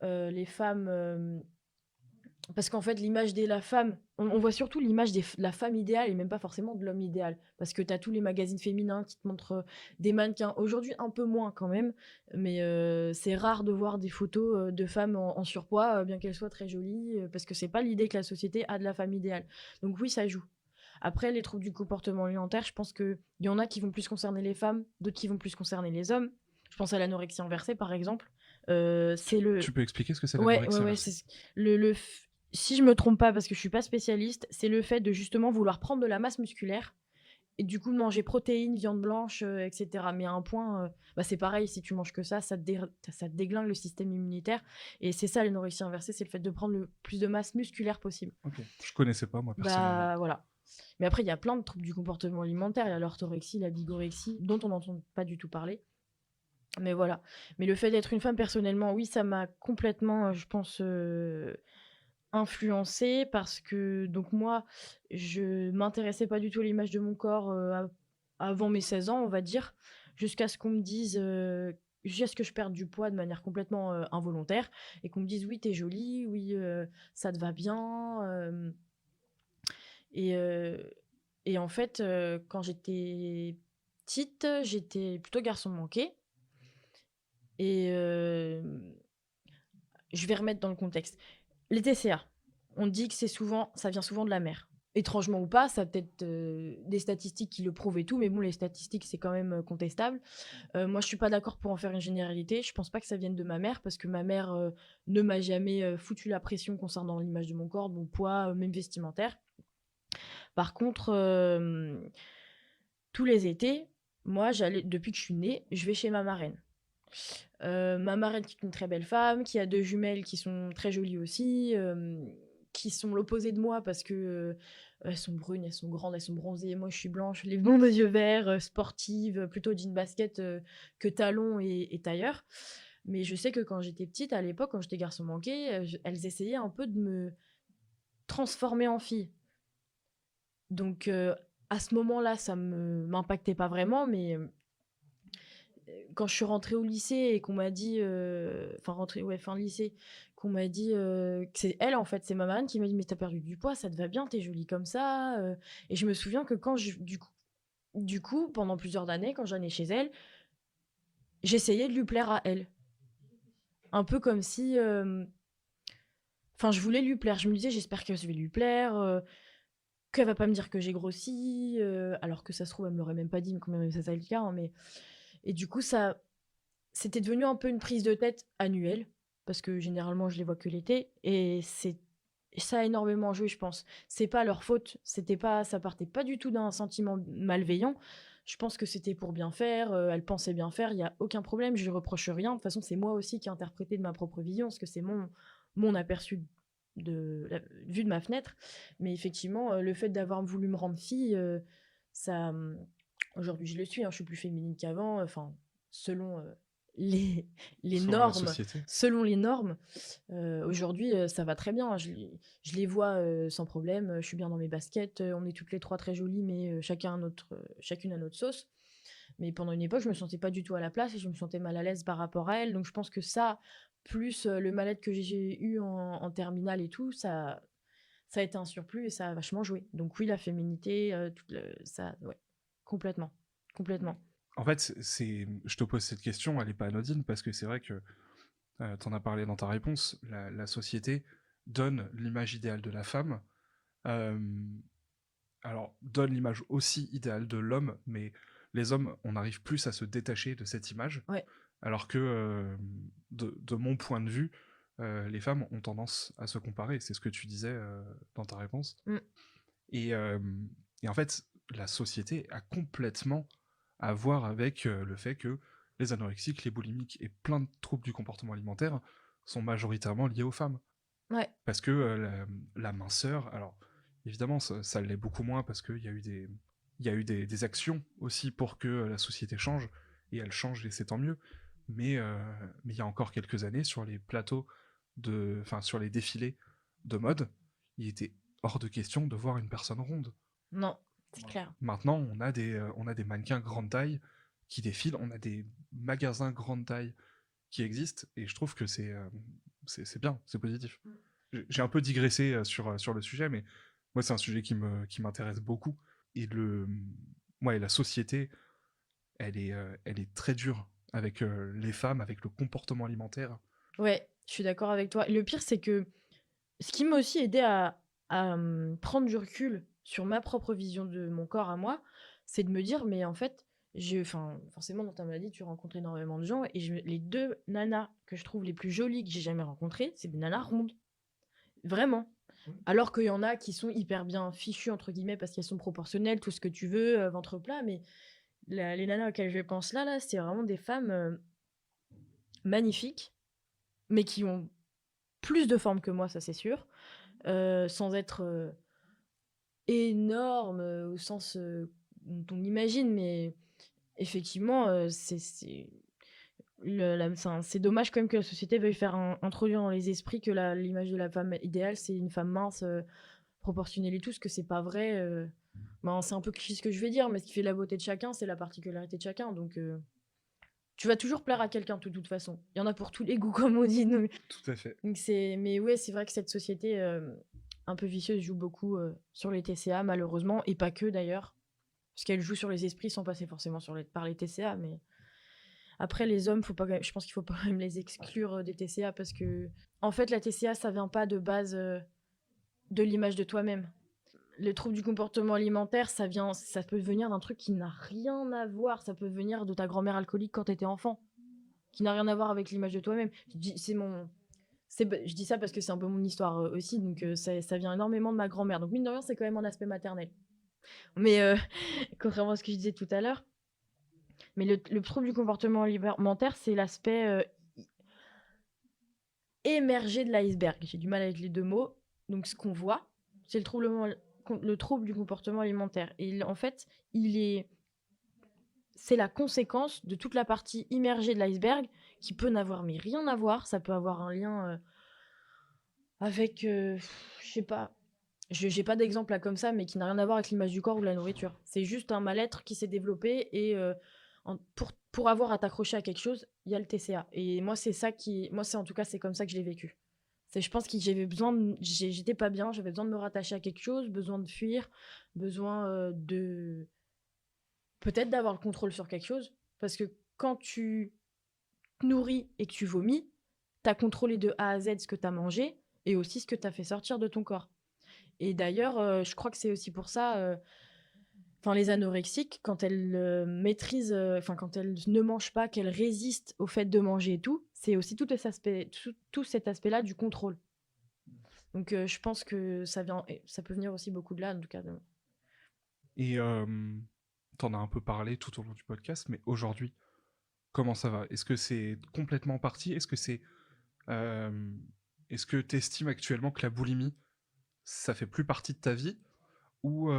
Les femmes, parce qu'en fait, l'image de la femme, on voit surtout l'image de la femme idéale, et même pas forcément de l'homme idéal. Parce que tu as tous les magazines féminins qui te montrent des mannequins. Aujourd'hui, un peu moins quand même, mais c'est rare de voir des photos de femmes en surpoids, bien qu'elles soient très jolies, parce que c'est pas l'idée que la société a de la femme idéale. Donc oui, ça joue. Après, les troubles du comportement alimentaire, je pense qu'il y en a qui vont plus concerner les femmes, d'autres qui vont plus concerner les hommes. Je pense à l'anorexie inversée, par exemple. Tu peux expliquer ce que c'est Ouais, l'anorexie ouais, ouais, inversée? si je me trompe pas, parce que je suis pas spécialiste, c'est le fait de justement vouloir prendre de la masse musculaire et du coup de manger protéines, viande blanche, etc. Mais à un point, c'est pareil, si tu manges que ça te déglingue le système immunitaire. Et c'est ça l'anorexie inversée, c'est le fait de prendre le plus de masse musculaire possible. Ok, je connaissais pas moi personnellement. Bah voilà. Mais après, il y a plein de troubles du comportement alimentaire. Il y a l'orthorexie, la bigorexie, dont on n'entend pas du tout parler. Mais voilà. Mais le fait d'être une femme, personnellement, oui, ça m'a complètement, je pense, influencée parce que donc moi, je m'intéressais pas du tout à l'image de mon corps, avant mes 16 ans, on va dire, jusqu'à ce qu'on me dise, jusqu'à ce que je perde du poids de manière complètement, involontaire et qu'on me dise: «Oui, t'es jolie, oui, ça te va bien», et heu et en fait, quand j'étais petite, j'étais plutôt garçon manqué et je vais remettre dans le contexte. Les TCA, on dit que ça vient souvent de la mère. Étrangement ou pas, ça a peut-être des statistiques qui le prouvent et tout, mais bon, les statistiques, c'est quand même contestable. Moi, je suis pas d'accord pour en faire une généralité. Je pense pas que ça vienne de ma mère, parce que ma mère ne m'a jamais foutu la pression concernant l'image de mon corps, de mon poids, même vestimentaire. Par contre, tous les étés, moi, depuis que je suis née, je vais chez ma marraine. Ma marraine qui est une très belle femme, qui a 2 jumelles qui sont très jolies aussi, qui sont l'opposé de moi parce que, elles sont brunes, elles sont grandes, elles sont bronzées. Moi, je suis blanche, les blondes aux yeux verts, sportive, plutôt jean basket, que talons et tailleur. Mais je sais que quand j'étais petite, à l'époque, quand j'étais garçon manqué, elles essayaient un peu de me transformer en fille. Donc, à ce moment-là, ça m'impactait pas vraiment, mais quand je suis rentrée au lycée et qu'on m'a dit, enfin rentrée, ouais, fin lycée, qu'on m'a dit que c'est elle, en fait, c'est ma marraine qui m'a dit: «Mais t'as perdu du poids, ça te va bien, t'es jolie comme ça». Et je me souviens que du coup, pendant plusieurs années, quand j'allais chez elle, j'essayais de lui plaire à elle. Un peu comme si, enfin, je voulais lui plaire. Je me disais: «J'espère que je vais lui plaire, qu'elle va pas me dire que j'ai grossi», alors que ça se trouve, elle me l'aurait même pas dit, mais quand même ça c'est le cas, hein, mais et du coup, c'était devenu un peu une prise de tête annuelle, parce que généralement je les vois que l'été, et ça a énormément joué, je pense. C'est pas leur faute, ça partait pas du tout d'un sentiment malveillant. Je pense que c'était pour bien faire, elle pensait bien faire, il y a aucun problème, je lui reproche rien. De toute façon, c'est moi aussi qui ai interprété de ma propre vision, parce que c'est mon aperçu vu de ma fenêtre. Mais effectivement, le fait d'avoir voulu me rendre fille, ça, aujourd'hui je le suis, hein, je suis plus féminine qu'avant, enfin, selon les, les Selon la normes, société. selon les normes, aujourd'hui ça va très bien, hein. Je les vois sans problème, je suis bien dans mes baskets, on est toutes les trois très jolies, mais chacune à notre sauce. Mais pendant une époque, je me sentais pas du tout à la place et je me sentais mal à l'aise par rapport à elle. Donc je pense que ça, plus le mal-être que j'ai eu en terminale et tout, ça a été un surplus et ça a vachement joué. Donc oui, la féminité, ça, ouais, complètement, complètement. En fait, je te pose cette question, elle est pas anodine, parce que c'est vrai que t'en as parlé dans ta réponse, la société donne l'image idéale de la femme, euh, alors donne l'image aussi idéale de l'homme, mais les hommes, on arrive plus à se détacher de cette image, Ouais. alors que de mon point de vue, les femmes ont tendance à se comparer, c'est ce que tu disais dans ta réponse. Mm. Et, euh, et en fait, la société a complètement à voir avec le fait que les anorexiques, les boulimiques et plein de troubles du comportement alimentaire sont majoritairement liés aux femmes. Ouais. Parce que la minceur, alors évidemment, ça l'est beaucoup moins parce qu'il y a eu des actions aussi pour que la société change, et elle change et c'est tant mieux. Mais il y a encore quelques années, sur les plateaux enfin sur les défilés de mode, il était hors de question de voir une personne ronde. Non, c'est clair. Maintenant, on a des mannequins grande taille qui défilent, on a des magasins grande taille qui existent, et je trouve que c'est bien, c'est positif. J'ai un peu digressé sur le sujet, mais moi, c'est un sujet qui m'intéresse beaucoup. Et ouais, la société, elle est très dure avec les femmes, avec le comportement alimentaire. Ouais, je suis d'accord avec toi. Et le pire, c'est que ce qui m'a aussi aidé à prendre du recul sur ma propre vision de mon corps à moi, c'est de me dire, mais en fait, enfin, forcément, dans ta maladie, tu rencontres énormément de gens, et les deux nanas que je trouve les plus jolies que j'ai jamais rencontrées, c'est des nanas rondes. Vraiment. Alors qu'il y en a qui sont hyper bien fichues, entre guillemets, parce qu'elles sont proportionnelles, tout ce que tu veux, ventre plat, mais les nanas auxquelles je pense là, c'est vraiment des femmes magnifiques, mais qui ont plus de forme que moi, ça c'est sûr, sans être énorme au sens dont on imagine, mais effectivement, C'est dommage quand même que la société veuille faire introduire dans les esprits que l'image de la femme idéale, c'est une femme mince, proportionnelle et tout, ce que c'est pas vrai. Ben, c'est un peu cliché ce que je vais dire, mais ce qui fait la beauté de chacun, c'est la particularité de chacun. Donc, tu vas toujours plaire à quelqu'un de toute façon. Il y en a pour tous les goûts, comme on dit. Tout à fait. Mais ouais, c'est vrai que cette société un peu vicieuse joue beaucoup sur les TCA, malheureusement, et pas que d'ailleurs. Parce qu'elle joue sur les esprits sans passer forcément par les TCA. Mais après, les hommes, je pense qu'il faut pas même les exclure des TCA parce que, en fait, la TCA, ça vient pas de base de l'image de toi-même. Le trouble du comportement alimentaire, ça peut venir d'un truc qui n'a rien à voir. Ça peut venir de ta grand-mère alcoolique quand t'étais enfant, qui n'a rien à voir avec l'image de toi-même. Je dis ça parce que c'est un peu mon histoire aussi, donc ça vient énormément de ma grand-mère. Donc mine de rien, c'est quand même un aspect maternel. Mais contrairement à ce que je disais tout à l'heure, mais le trouble du comportement alimentaire, c'est l'aspect émergé de l'iceberg. J'ai du mal avec les deux mots. Donc ce qu'on voit, c'est le trouble du comportement alimentaire. Et en fait, c'est la conséquence de toute la partie immergée de l'iceberg qui peut n'avoir mais rien à voir. Ça peut avoir un lien avec, je sais pas, j'ai pas d'exemple là comme ça, mais qui n'a rien à voir avec l'image du corps ou la nourriture. C'est juste un mal-être qui s'est développé et pour avoir à t'accrocher à quelque chose, il y a le TCA. Et moi, en tout cas, c'est comme ça que je l'ai vécu. Je pense que j'étais pas bien, j'avais besoin de me rattacher à quelque chose, besoin de fuir, besoin de peut-être d'avoir le contrôle sur quelque chose. Parce que quand tu te nourris et que tu vomis, t'as contrôlé de A à Z ce que t'as mangé et aussi ce que t'as fait sortir de ton corps. Et d'ailleurs, je crois que c'est aussi pour ça, les anorexiques, quand elles maîtrisent, quand elles ne mangent pas, qu'elles résistent au fait de manger et tout, c'est aussi tout cet aspect-là du contrôle. Donc, je pense que ça peut venir aussi beaucoup de là, en tout cas. Et t'en as un peu parlé tout au long du podcast, mais aujourd'hui, comment ça va? Est-ce que c'est complètement parti? Est-ce que t'estimes actuellement que la boulimie, ça fait plus partie de ta vie? Ou,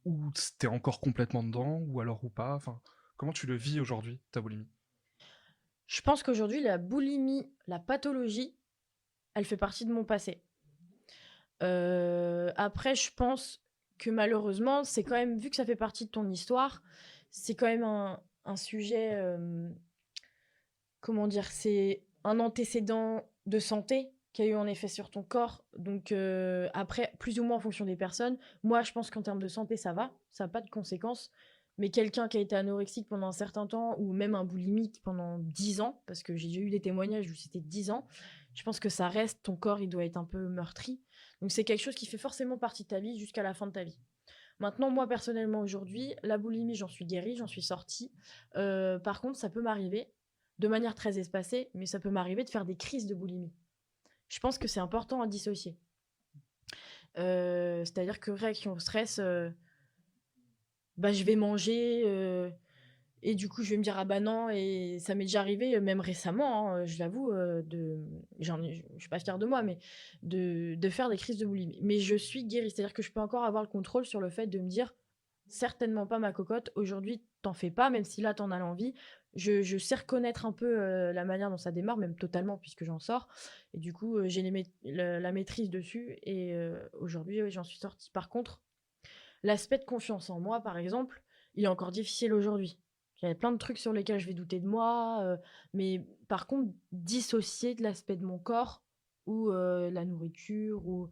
ou t'es encore complètement dedans? Ou alors ou pas? Enfin, comment tu le vis aujourd'hui, ta boulimie? Je pense qu'aujourd'hui, la boulimie, la pathologie, elle fait partie de mon passé. Après, je pense que malheureusement, c'est quand même, vu que ça fait partie de ton histoire, c'est quand même un sujet, comment dire, c'est un antécédent de santé qui a eu un effet sur ton corps. Donc après, plus ou moins en fonction des personnes. Moi, je pense qu'en termes de santé, ça n'a pas de conséquences. Mais quelqu'un qui a été anorexique pendant un certain temps, ou même un boulimique pendant 10 ans, parce que j'ai eu des témoignages où c'était 10 ans, je pense que ça reste, ton corps, il doit être un peu meurtri. Donc c'est quelque chose qui fait forcément partie de ta vie jusqu'à la fin de ta vie. Maintenant, moi, personnellement, aujourd'hui, la boulimie, j'en suis guérie, j'en suis sortie. Par contre, ça peut m'arriver, de manière très espacée, mais ça peut m'arriver de faire des crises de boulimie. Je pense que c'est important à dissocier. C'est-à-dire que réaction au stress, je vais manger et du coup je vais me dire ah bah non, et ça m'est déjà arrivé même récemment, hein, je l'avoue, je suis pas fière de moi, mais de faire des crises de boulimie. Mais je suis guérie, c'est-à-dire que je peux encore avoir le contrôle sur le fait de me dire certainement pas ma cocotte, aujourd'hui t'en fais pas, même si là t'en as l'envie. Je sais reconnaître un peu la manière dont ça démarre, même totalement puisque j'en sors, et du coup j'ai la maîtrise dessus, et aujourd'hui ouais, j'en suis sortie. Par contre, l'aspect de confiance en moi, par exemple, il est encore difficile aujourd'hui. Il y a plein de trucs sur lesquels je vais douter de moi, mais par contre, dissocier de l'aspect de mon corps ou la nourriture, ou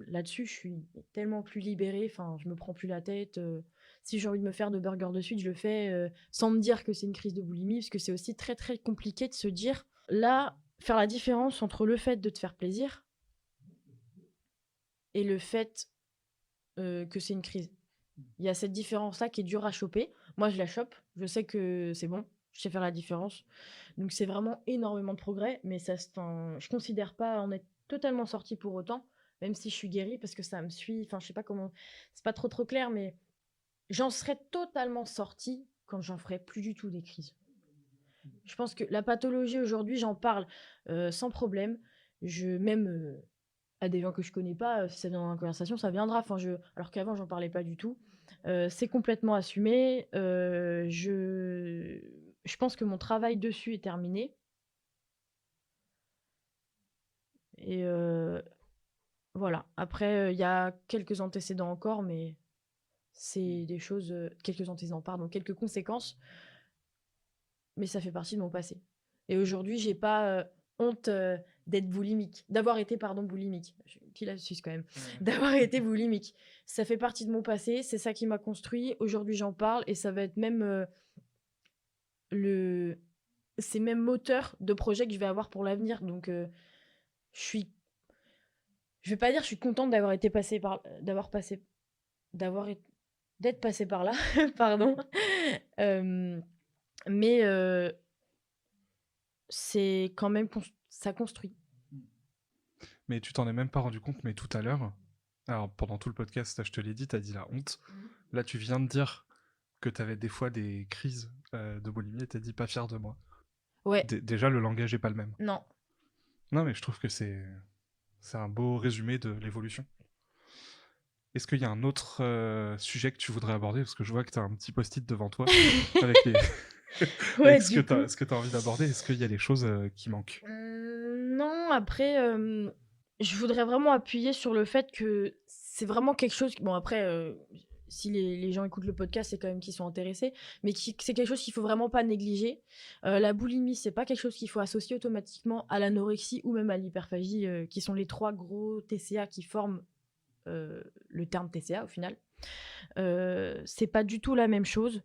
là-dessus, je suis tellement plus libérée. Enfin, je me prends plus la tête. Si j'ai envie de me faire de burgers de suite, je le fais sans me dire que c'est une crise de boulimie, parce que c'est aussi très très compliqué de se dire là, faire la différence entre le fait de te faire plaisir et le fait que c'est une crise. Il y a cette différence-là qui est dure à choper. Moi, je la chope. Je sais que c'est bon. Je sais faire la différence. Donc, c'est vraiment énormément de progrès. Mais je considère pas en être totalement sortie pour autant, même si je suis guérie, parce que ça me suit. Enfin, je sais pas comment. C'est pas trop clair, mais j'en serais totalement sortie quand j'en ferais plus du tout des crises. Je pense que la pathologie aujourd'hui, j'en parle sans problème. Même à des gens que je connais pas, si ça vient dans la conversation, ça viendra. Alors qu'avant, j'en parlais pas du tout. C'est complètement assumé. je pense que mon travail dessus est terminé. Et voilà. Après, il y a quelques antécédents encore, mais c'est des choses... quelques antécédents, pardon, quelques conséquences, mais ça fait partie de mon passé. Et aujourd'hui, j'ai pas honte d'être boulimique, d'avoir été, pardon, boulimique. Qui la suce quand même. D'avoir été boulimique. Ça fait partie de mon passé, c'est ça qui m'a construit. Aujourd'hui, j'en parle et ça va être même c'est même moteur de projet que je vais avoir pour l'avenir. Donc, je vais pas dire je suis contente d'avoir été passée par, d'être passée par là, pardon. Mais c'est quand même ça construit. Mais tu t'en es même pas rendu compte, mais tout à l'heure, alors pendant tout le podcast, je te l'ai dit, t'as dit la honte. Là, tu viens de dire que t'avais des fois des crises de boulimie et t'as dit pas fier de moi. Ouais. Déjà, le langage est pas le même. Non. Non, mais je trouve que c'est un beau résumé de l'évolution. Est-ce qu'il y a un autre sujet que tu voudrais aborder? Parce que je vois que tu as un petit post-it devant toi avec les... Ouais, avec ce que tu as envie d'aborder. Est-ce qu'il y a des choses qui manquent? Non, après, je voudrais vraiment appuyer sur le fait que c'est vraiment quelque chose... Bon, après, si les gens écoutent le podcast, c'est quand même qu'ils sont intéressés, mais c'est quelque chose qu'il faut vraiment pas négliger. La boulimie, c'est pas quelque chose qu'il faut associer automatiquement à l'anorexie ou même à l'hyperphagie, qui sont les 3 gros TCA qui forment le terme TCA au final. C'est pas du tout la même chose.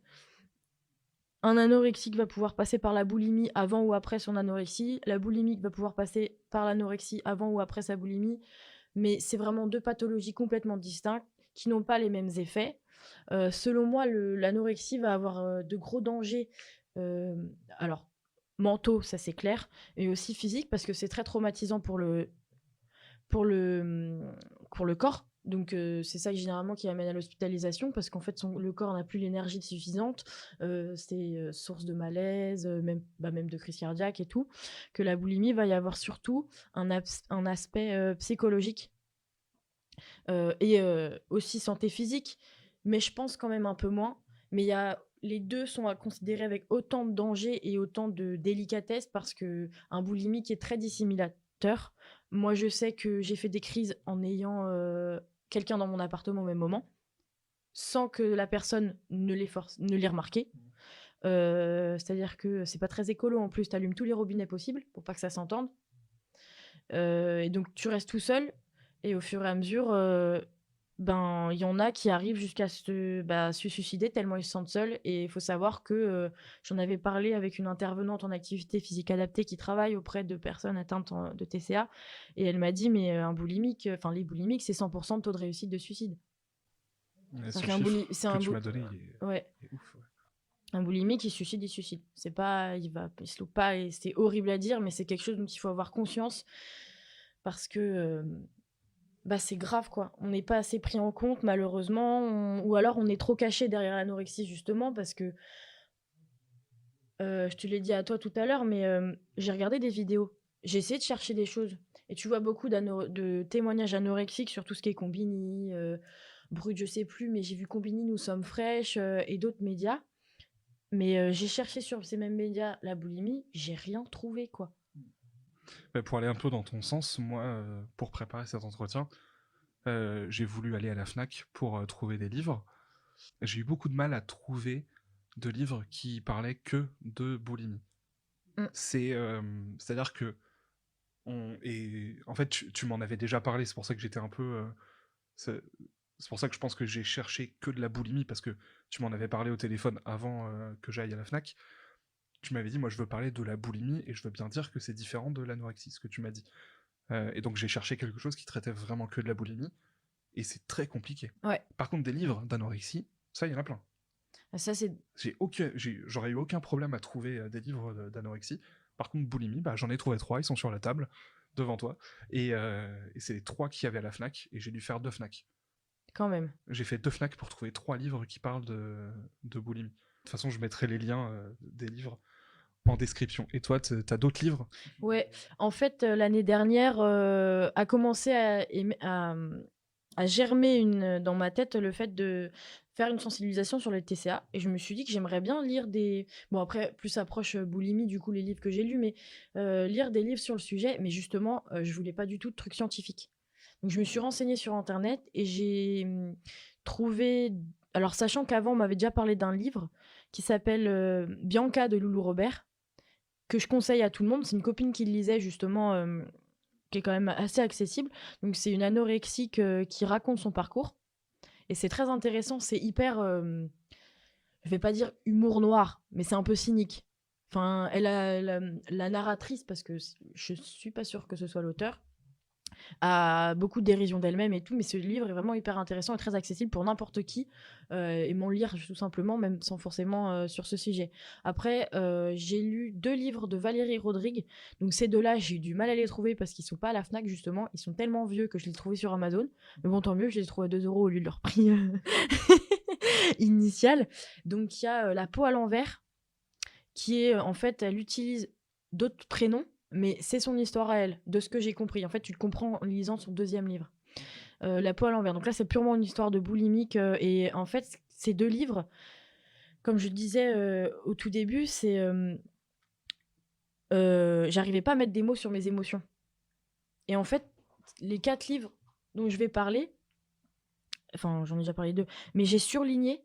Un anorexique va pouvoir passer par la boulimie avant ou après son anorexie. La boulimique va pouvoir passer par l'anorexie avant ou après sa boulimie. Mais c'est vraiment 2 pathologies complètement distinctes qui n'ont pas les mêmes effets. Selon moi, l'anorexie va avoir de gros dangers. Alors, mentaux, ça c'est clair, et aussi physiques, parce que c'est très traumatisant pour le corps. Donc c'est ça généralement qui amène à l'hospitalisation, parce qu'en fait le corps n'a plus l'énergie suffisante, c'est source de malaise, même de crise cardiaque et tout. Que la boulimie va y avoir surtout un aspect psychologique et aussi santé physique, mais je pense quand même un peu moins. Mais les deux sont à considérer avec autant de danger et autant de délicatesse, parce que un boulimique est très dissimulateur. Moi, je sais que j'ai fait des crises en ayant quelqu'un dans mon appartement au même moment, sans que la personne ne l'ait remarqué. C'est-à-dire que c'est pas très écolo en plus, t'allumes tous les robinets possibles pour pas que ça s'entende. Et donc tu restes tout seul, et au fur et à mesure, il y en a qui arrivent jusqu'à se suicider tellement ils se sentent seuls. Et il faut savoir que j'en avais parlé avec une intervenante en activité physique adaptée qui travaille auprès de personnes atteintes de TCA, et elle m'a dit mais les boulimiques, c'est 100% de taux de réussite de suicide. Ce chiffre que tu m'as donné, il est ouf. Ouais. Un boulimique, il suicide. C'est pas, il se loupe pas, et c'est horrible à dire, mais c'est quelque chose dont il faut avoir conscience, parce que c'est grave, quoi. On n'est pas assez pris en compte, malheureusement, ou alors on est trop caché derrière l'anorexie, justement, parce que je te l'ai dit à toi tout à l'heure, mais j'ai regardé des vidéos, j'ai essayé de chercher des choses, et tu vois beaucoup de témoignages anorexiques sur tout ce qui est Combini, Brut, je sais plus, mais j'ai vu Combini, Nous sommes fraîches, et d'autres médias. Mais j'ai cherché sur ces mêmes médias la boulimie, j'ai rien trouvé, quoi. Pour aller un peu dans ton sens, moi, pour préparer cet entretien, j'ai voulu aller à la FNAC pour trouver des livres. J'ai eu beaucoup de mal à trouver de livres qui parlaient que de boulimie. C'est-à-dire que en fait, tu m'en avais déjà parlé, c'est pour ça que j'étais un peu... c'est pour ça que je pense que j'ai cherché que de la boulimie, parce que tu m'en avais parlé au téléphone avant que j'aille à la FNAC. Tu m'avais dit, moi je veux parler de la boulimie, et je veux bien dire que c'est différent de l'anorexie, ce que tu m'as dit. Et donc j'ai cherché quelque chose qui traitait vraiment que de la boulimie, et c'est très compliqué. Ouais. Par contre, des livres d'anorexie, ça, il y en a plein. Ça, c'est... J'aurais eu aucun problème à trouver des livres d'anorexie. Par contre, boulimie, j'en ai trouvé 3, ils sont sur la table, devant toi. Et c'est les 3 qu'il y avait à la FNAC, et j'ai dû faire 2 FNAC. Quand même. J'ai fait 2 FNAC pour trouver 3 livres qui parlent de boulimie. De toute façon, je mettrai les liens des livres en description. Et toi, t'as d'autres livres? Ouais, en fait, l'année dernière a commencé a germé dans ma tête le fait de faire une sensibilisation sur les TCA et je me suis dit que j'aimerais bien lire des bon après plus ça approche, boulimie du coup les livres que j'ai lus mais lire des livres sur le sujet mais justement, je voulais pas du tout de trucs scientifiques. Donc je me suis renseignée sur internet et j'ai, trouvé alors sachant qu'avant on m'avait déjà parlé d'un livre qui s'appelle, Bianca de Loulou Robert, que je conseille à tout le monde. C'est une copine qui le lisait justement, qui est quand même assez accessible. Donc c'est une anorexique qui raconte son parcours. Et c'est très intéressant, c'est hyper, je vais pas dire humour noir, mais c'est un peu cynique. Enfin, la narratrice, parce que je suis pas sûre que ce soit l'auteur, a beaucoup de dérision d'elle-même et tout, mais ce livre est vraiment hyper intéressant et très accessible pour n'importe qui et m'en lire tout simplement, même sans forcément sur ce sujet. Après, j'ai lu 2 livres de Valérie Rodrigue, donc ces 2-là, j'ai eu du mal à les trouver parce qu'ils sont pas à la Fnac justement, ils sont tellement vieux que je les ai trouvés sur Amazon, mais bon, tant mieux, je les ai trouvés à 2 € au lieu de leur prix initial. Donc il y a La peau à l'envers, qui est en fait, elle utilise d'autres prénoms, mais c'est son histoire à elle, de ce que j'ai compris. En fait, tu le comprends en lisant son 2e livre, La peau à l'envers. Donc là, c'est purement une histoire de boulimique et en fait, ces 2 livres, comme je disais au tout début, c'est j'arrivais pas à mettre des mots sur mes émotions. Et en fait, les 4 livres dont je vais parler, enfin, j'en ai déjà parlé 2, mais j'ai surligné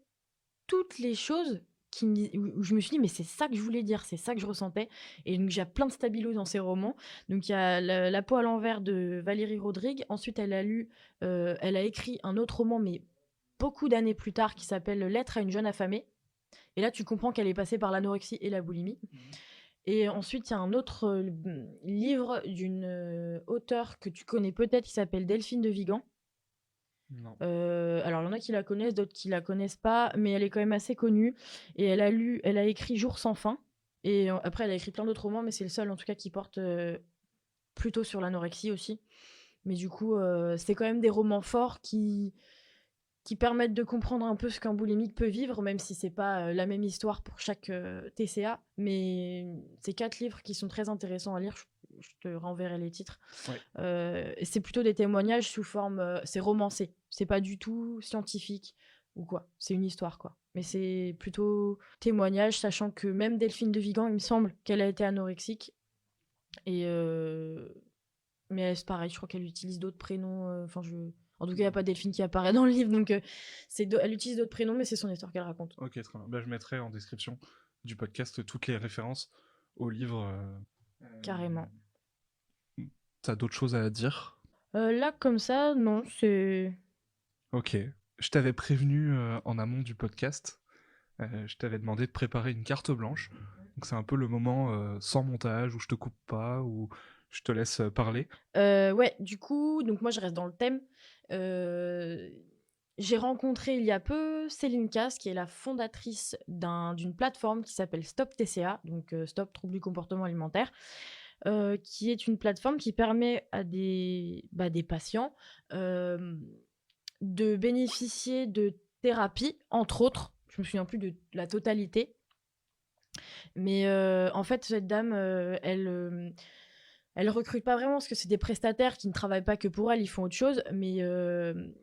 toutes les choses où je me suis dit, mais c'est ça que je voulais dire, c'est ça que je ressentais. Et donc, j'ai plein de stabilos dans ces romans. Donc, il y a La peau à l'envers de Valérie Rodrigue. Ensuite, elle a écrit un autre roman, mais beaucoup d'années plus tard, qui s'appelle Lettre à une jeune affamée. Et là, tu comprends qu'elle est passée par l'anorexie et la boulimie. Et ensuite, il y a un autre livre d'une auteure que tu connais peut-être qui s'appelle Delphine de Vigan. Non. Alors il y en a qui la connaissent, d'autres qui la connaissent pas, mais elle est quand même assez connue et elle a écrit Jour sans fin et après elle a écrit plein d'autres romans, mais c'est le seul en tout cas qui porte, plutôt sur l'anorexie aussi. Mais du coup, c'est quand même des romans forts qui permettent de comprendre un peu ce qu'un boulimique peut vivre, même si c'est pas, la même histoire pour chaque, TCA. Mais c'est 4 livres qui sont très intéressants à lire, je te renverrai les titres. Ouais. C'est plutôt des témoignages sous forme, c'est romancé. C'est pas du tout scientifique ou quoi. C'est une histoire quoi. Mais c'est plutôt témoignage, sachant que même Delphine de Vigan, il me semble qu'elle a été anorexique. Et mais c'est pareil, je crois qu'elle utilise d'autres prénoms. Enfin, en tout cas, il n'y a pas Delphine qui apparaît dans le livre, donc elle utilise d'autres prénoms, mais c'est son histoire qu'elle raconte. Ok, très bien. Bah, je mettrai en description du podcast toutes les références au livre. Carrément. T'as d'autres choses à dire? Là, comme ça, non, c'est. Ok. Je t'avais prévenu en amont du podcast. Je t'avais demandé de préparer une carte blanche. Donc c'est un peu le moment sans montage où je te coupe pas, où je te laisse parler. Ouais, du coup, donc moi je reste dans le thème. J'ai rencontré il y a peu Céline Casse, qui est la fondatrice d'une plateforme qui s'appelle Stop TCA, donc Stop Troubles du comportement alimentaire, qui est une plateforme qui permet à des patients de bénéficier de thérapie, entre autres. Je me souviens plus de la totalité. Mais en fait, cette dame, elle recrute pas vraiment parce que c'est des prestataires qui ne travaillent pas que pour elle, ils font autre chose, mais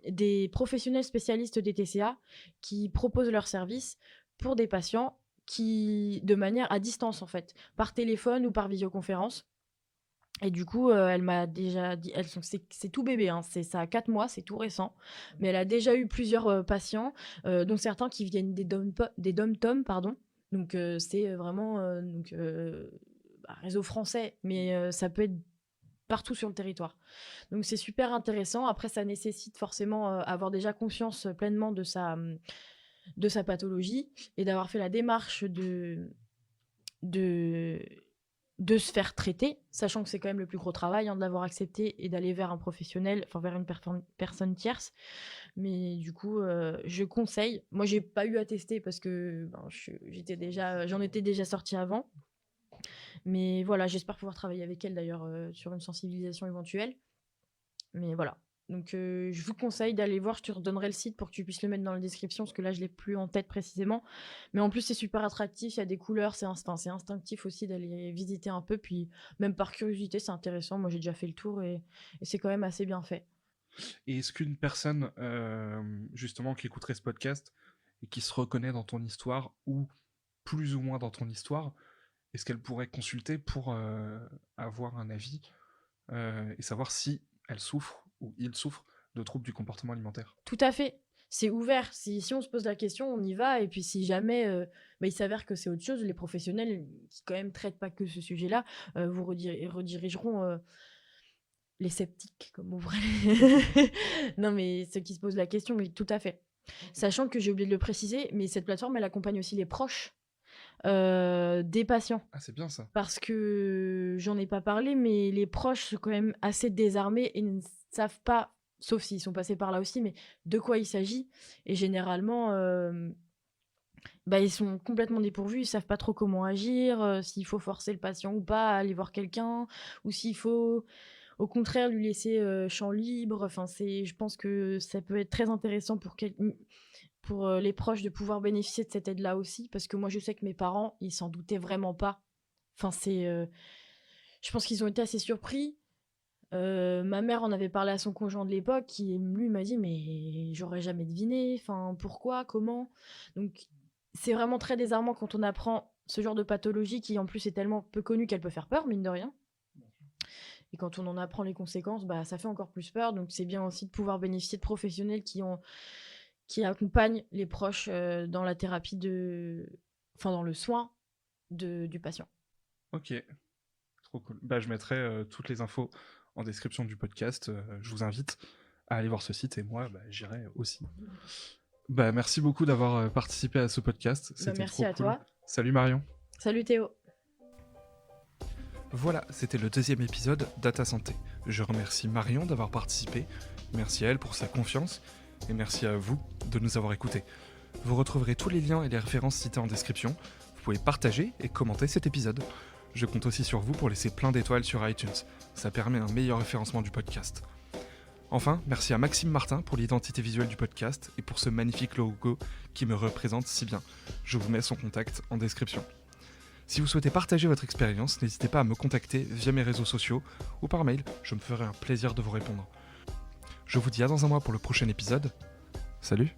des professionnels spécialistes des TCA qui proposent leurs services pour des patients de manière à distance en fait, par téléphone ou par visioconférence. Et du coup, elle m'a déjà dit, c'est tout bébé, hein, ça a 4 mois, c'est tout récent, mais elle a déjà eu plusieurs patients, dont certains qui viennent des dom-tom, pardon. Donc c'est vraiment réseau français, mais ça peut être partout sur le territoire. Donc c'est super intéressant. Après, ça nécessite forcément avoir déjà conscience pleinement de sa pathologie et d'avoir fait la démarche de, de se faire traiter, sachant que c'est quand même le plus gros travail de l'avoir accepté et d'aller vers un professionnel, enfin vers une personne tierce. Mais du coup, je conseille. Moi, j'ai pas eu à tester parce que j'en étais déjà sortie avant. Mais voilà, j'espère pouvoir travailler avec elle d'ailleurs sur une sensibilisation éventuelle. Mais voilà. Donc je vous conseille d'aller voir, je te redonnerai le site pour que tu puisses le mettre dans la description, parce que là je l'ai plus en tête précisément. Mais en plus c'est super attractif, il y a des couleurs, c'est instinctif aussi d'aller visiter un peu, puis même par curiosité c'est intéressant. Moi j'ai déjà fait le tour et c'est quand même assez bien fait. Et est-ce qu'une personne, justement, qui écouterait ce podcast et qui se reconnaît dans ton histoire, ou plus ou moins dans ton histoire, est-ce qu'elle pourrait consulter pour avoir un avis et savoir si elle souffre ou il souffre de troubles du comportement alimentaire? Tout à fait, c'est ouvert. Si on se pose la question, on y va et puis si jamais, il s'avère que c'est autre chose, les professionnels qui quand même traitent pas que ce sujet-là, vous redirigeront, les sceptiques, comme on pourrait non, mais ceux qui se posent la question, oui, tout à fait. Sachant que j'ai oublié de le préciser, mais cette plateforme, elle accompagne aussi les proches, des patients. Ah, c'est bien ça. Parce que j'en ai pas parlé, mais les proches sont quand même assez désarmés et ne savent pas, sauf s'ils sont passés par là aussi, mais de quoi il s'agit. Et généralement, ils sont complètement dépourvus, ils savent pas trop comment agir, s'il faut forcer le patient ou pas à aller voir quelqu'un, ou s'il faut au contraire lui laisser champ libre. Enfin, je pense que ça peut être très intéressant pour les proches de pouvoir bénéficier de cette aide-là aussi, parce que moi je sais que mes parents, ils s'en doutaient vraiment pas. Enfin, je pense qu'ils ont été assez surpris. Ma mère en avait parlé à son conjoint de l'époque, qui lui m'a dit mais j'aurais jamais deviné. Enfin, pourquoi, comment? Donc c'est vraiment très désarmant quand on apprend ce genre de pathologie qui en plus est tellement peu connue qu'elle peut faire peur, mine de rien. Et quand on en apprend les conséquences, ça fait encore plus peur. Donc c'est bien aussi de pouvoir bénéficier de professionnels qui accompagnent les proches dans la thérapie dans le soin du patient. Ok, trop cool. Je mettrai toutes les infos en description du podcast. Je vous invite à aller voir ce site et moi, j'irai aussi. Merci beaucoup d'avoir participé à ce podcast. C'était merci trop à cool. toi. Salut Marion. Salut Théo. Voilà, c'était le 2e épisode Data Santé. Je remercie Marion d'avoir participé, merci à elle pour sa confiance, et merci à vous de nous avoir écoutés. Vous retrouverez tous les liens et les références cités en description. Vous pouvez partager et commenter cet épisode. Je compte aussi sur vous pour laisser plein d'étoiles sur iTunes. Ça permet un meilleur référencement du podcast. Enfin, merci à Maxime Martin pour l'identité visuelle du podcast et pour ce magnifique logo qui me représente si bien. Je vous mets son contact en description. Si vous souhaitez partager votre expérience, n'hésitez pas à me contacter via mes réseaux sociaux ou par mail, je me ferai un plaisir de vous répondre. Je vous dis à dans un mois pour le prochain épisode. Salut!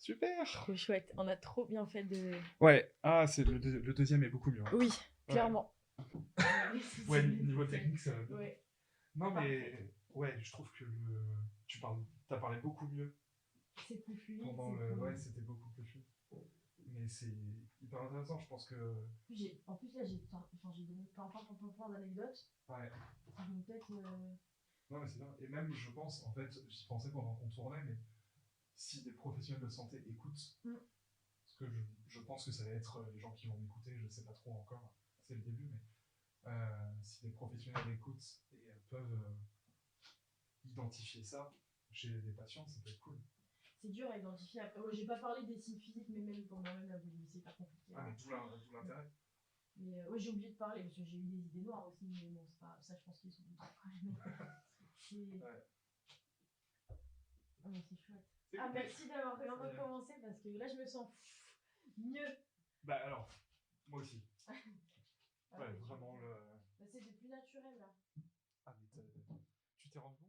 Super! Trop chouette, on a trop bien fait de... Ouais, c'est le deuxième est beaucoup mieux. Oui, clairement. Ouais, niveau technique, ça va bien. Ouais. Non, mais ouais, je trouve que t'as parlé beaucoup mieux. C'est plus fluide. Ouais, c'était beaucoup plus fluide. Mais c'est hyper intéressant, je pense que... En plus, là, j'ai donné plein d'anecdotes. Ouais. Donc peut-être... Non, mais c'est bien. Et même, je pense, en fait, j'y pensais pendant qu'on tournait, mais si des professionnels de santé écoutent, parce que je pense que ça va être les gens qui vont m'écouter, je sais pas trop encore, c'est le début, mais si des professionnels écoutent et peuvent identifier ça chez des patients, ça peut être cool. C'est dur à identifier. Après, j'ai pas parlé des signes physiques, mais même pour moi-même, la boulimie, c'est pas compliqué. Ah, mais d'où l'intérêt. Mais j'ai oublié de parler parce que j'ai eu des idées noires aussi, mais bon, c'est pas ça, je pense qu'ils sont après. Ouais. Oh, mais c'est chouette. Merci d'avoir recommencé parce que là, je me sens mieux. Alors, moi aussi. Ouais, vraiment le. C'était plus naturel là. Ah, mais tu t'es rendu compte?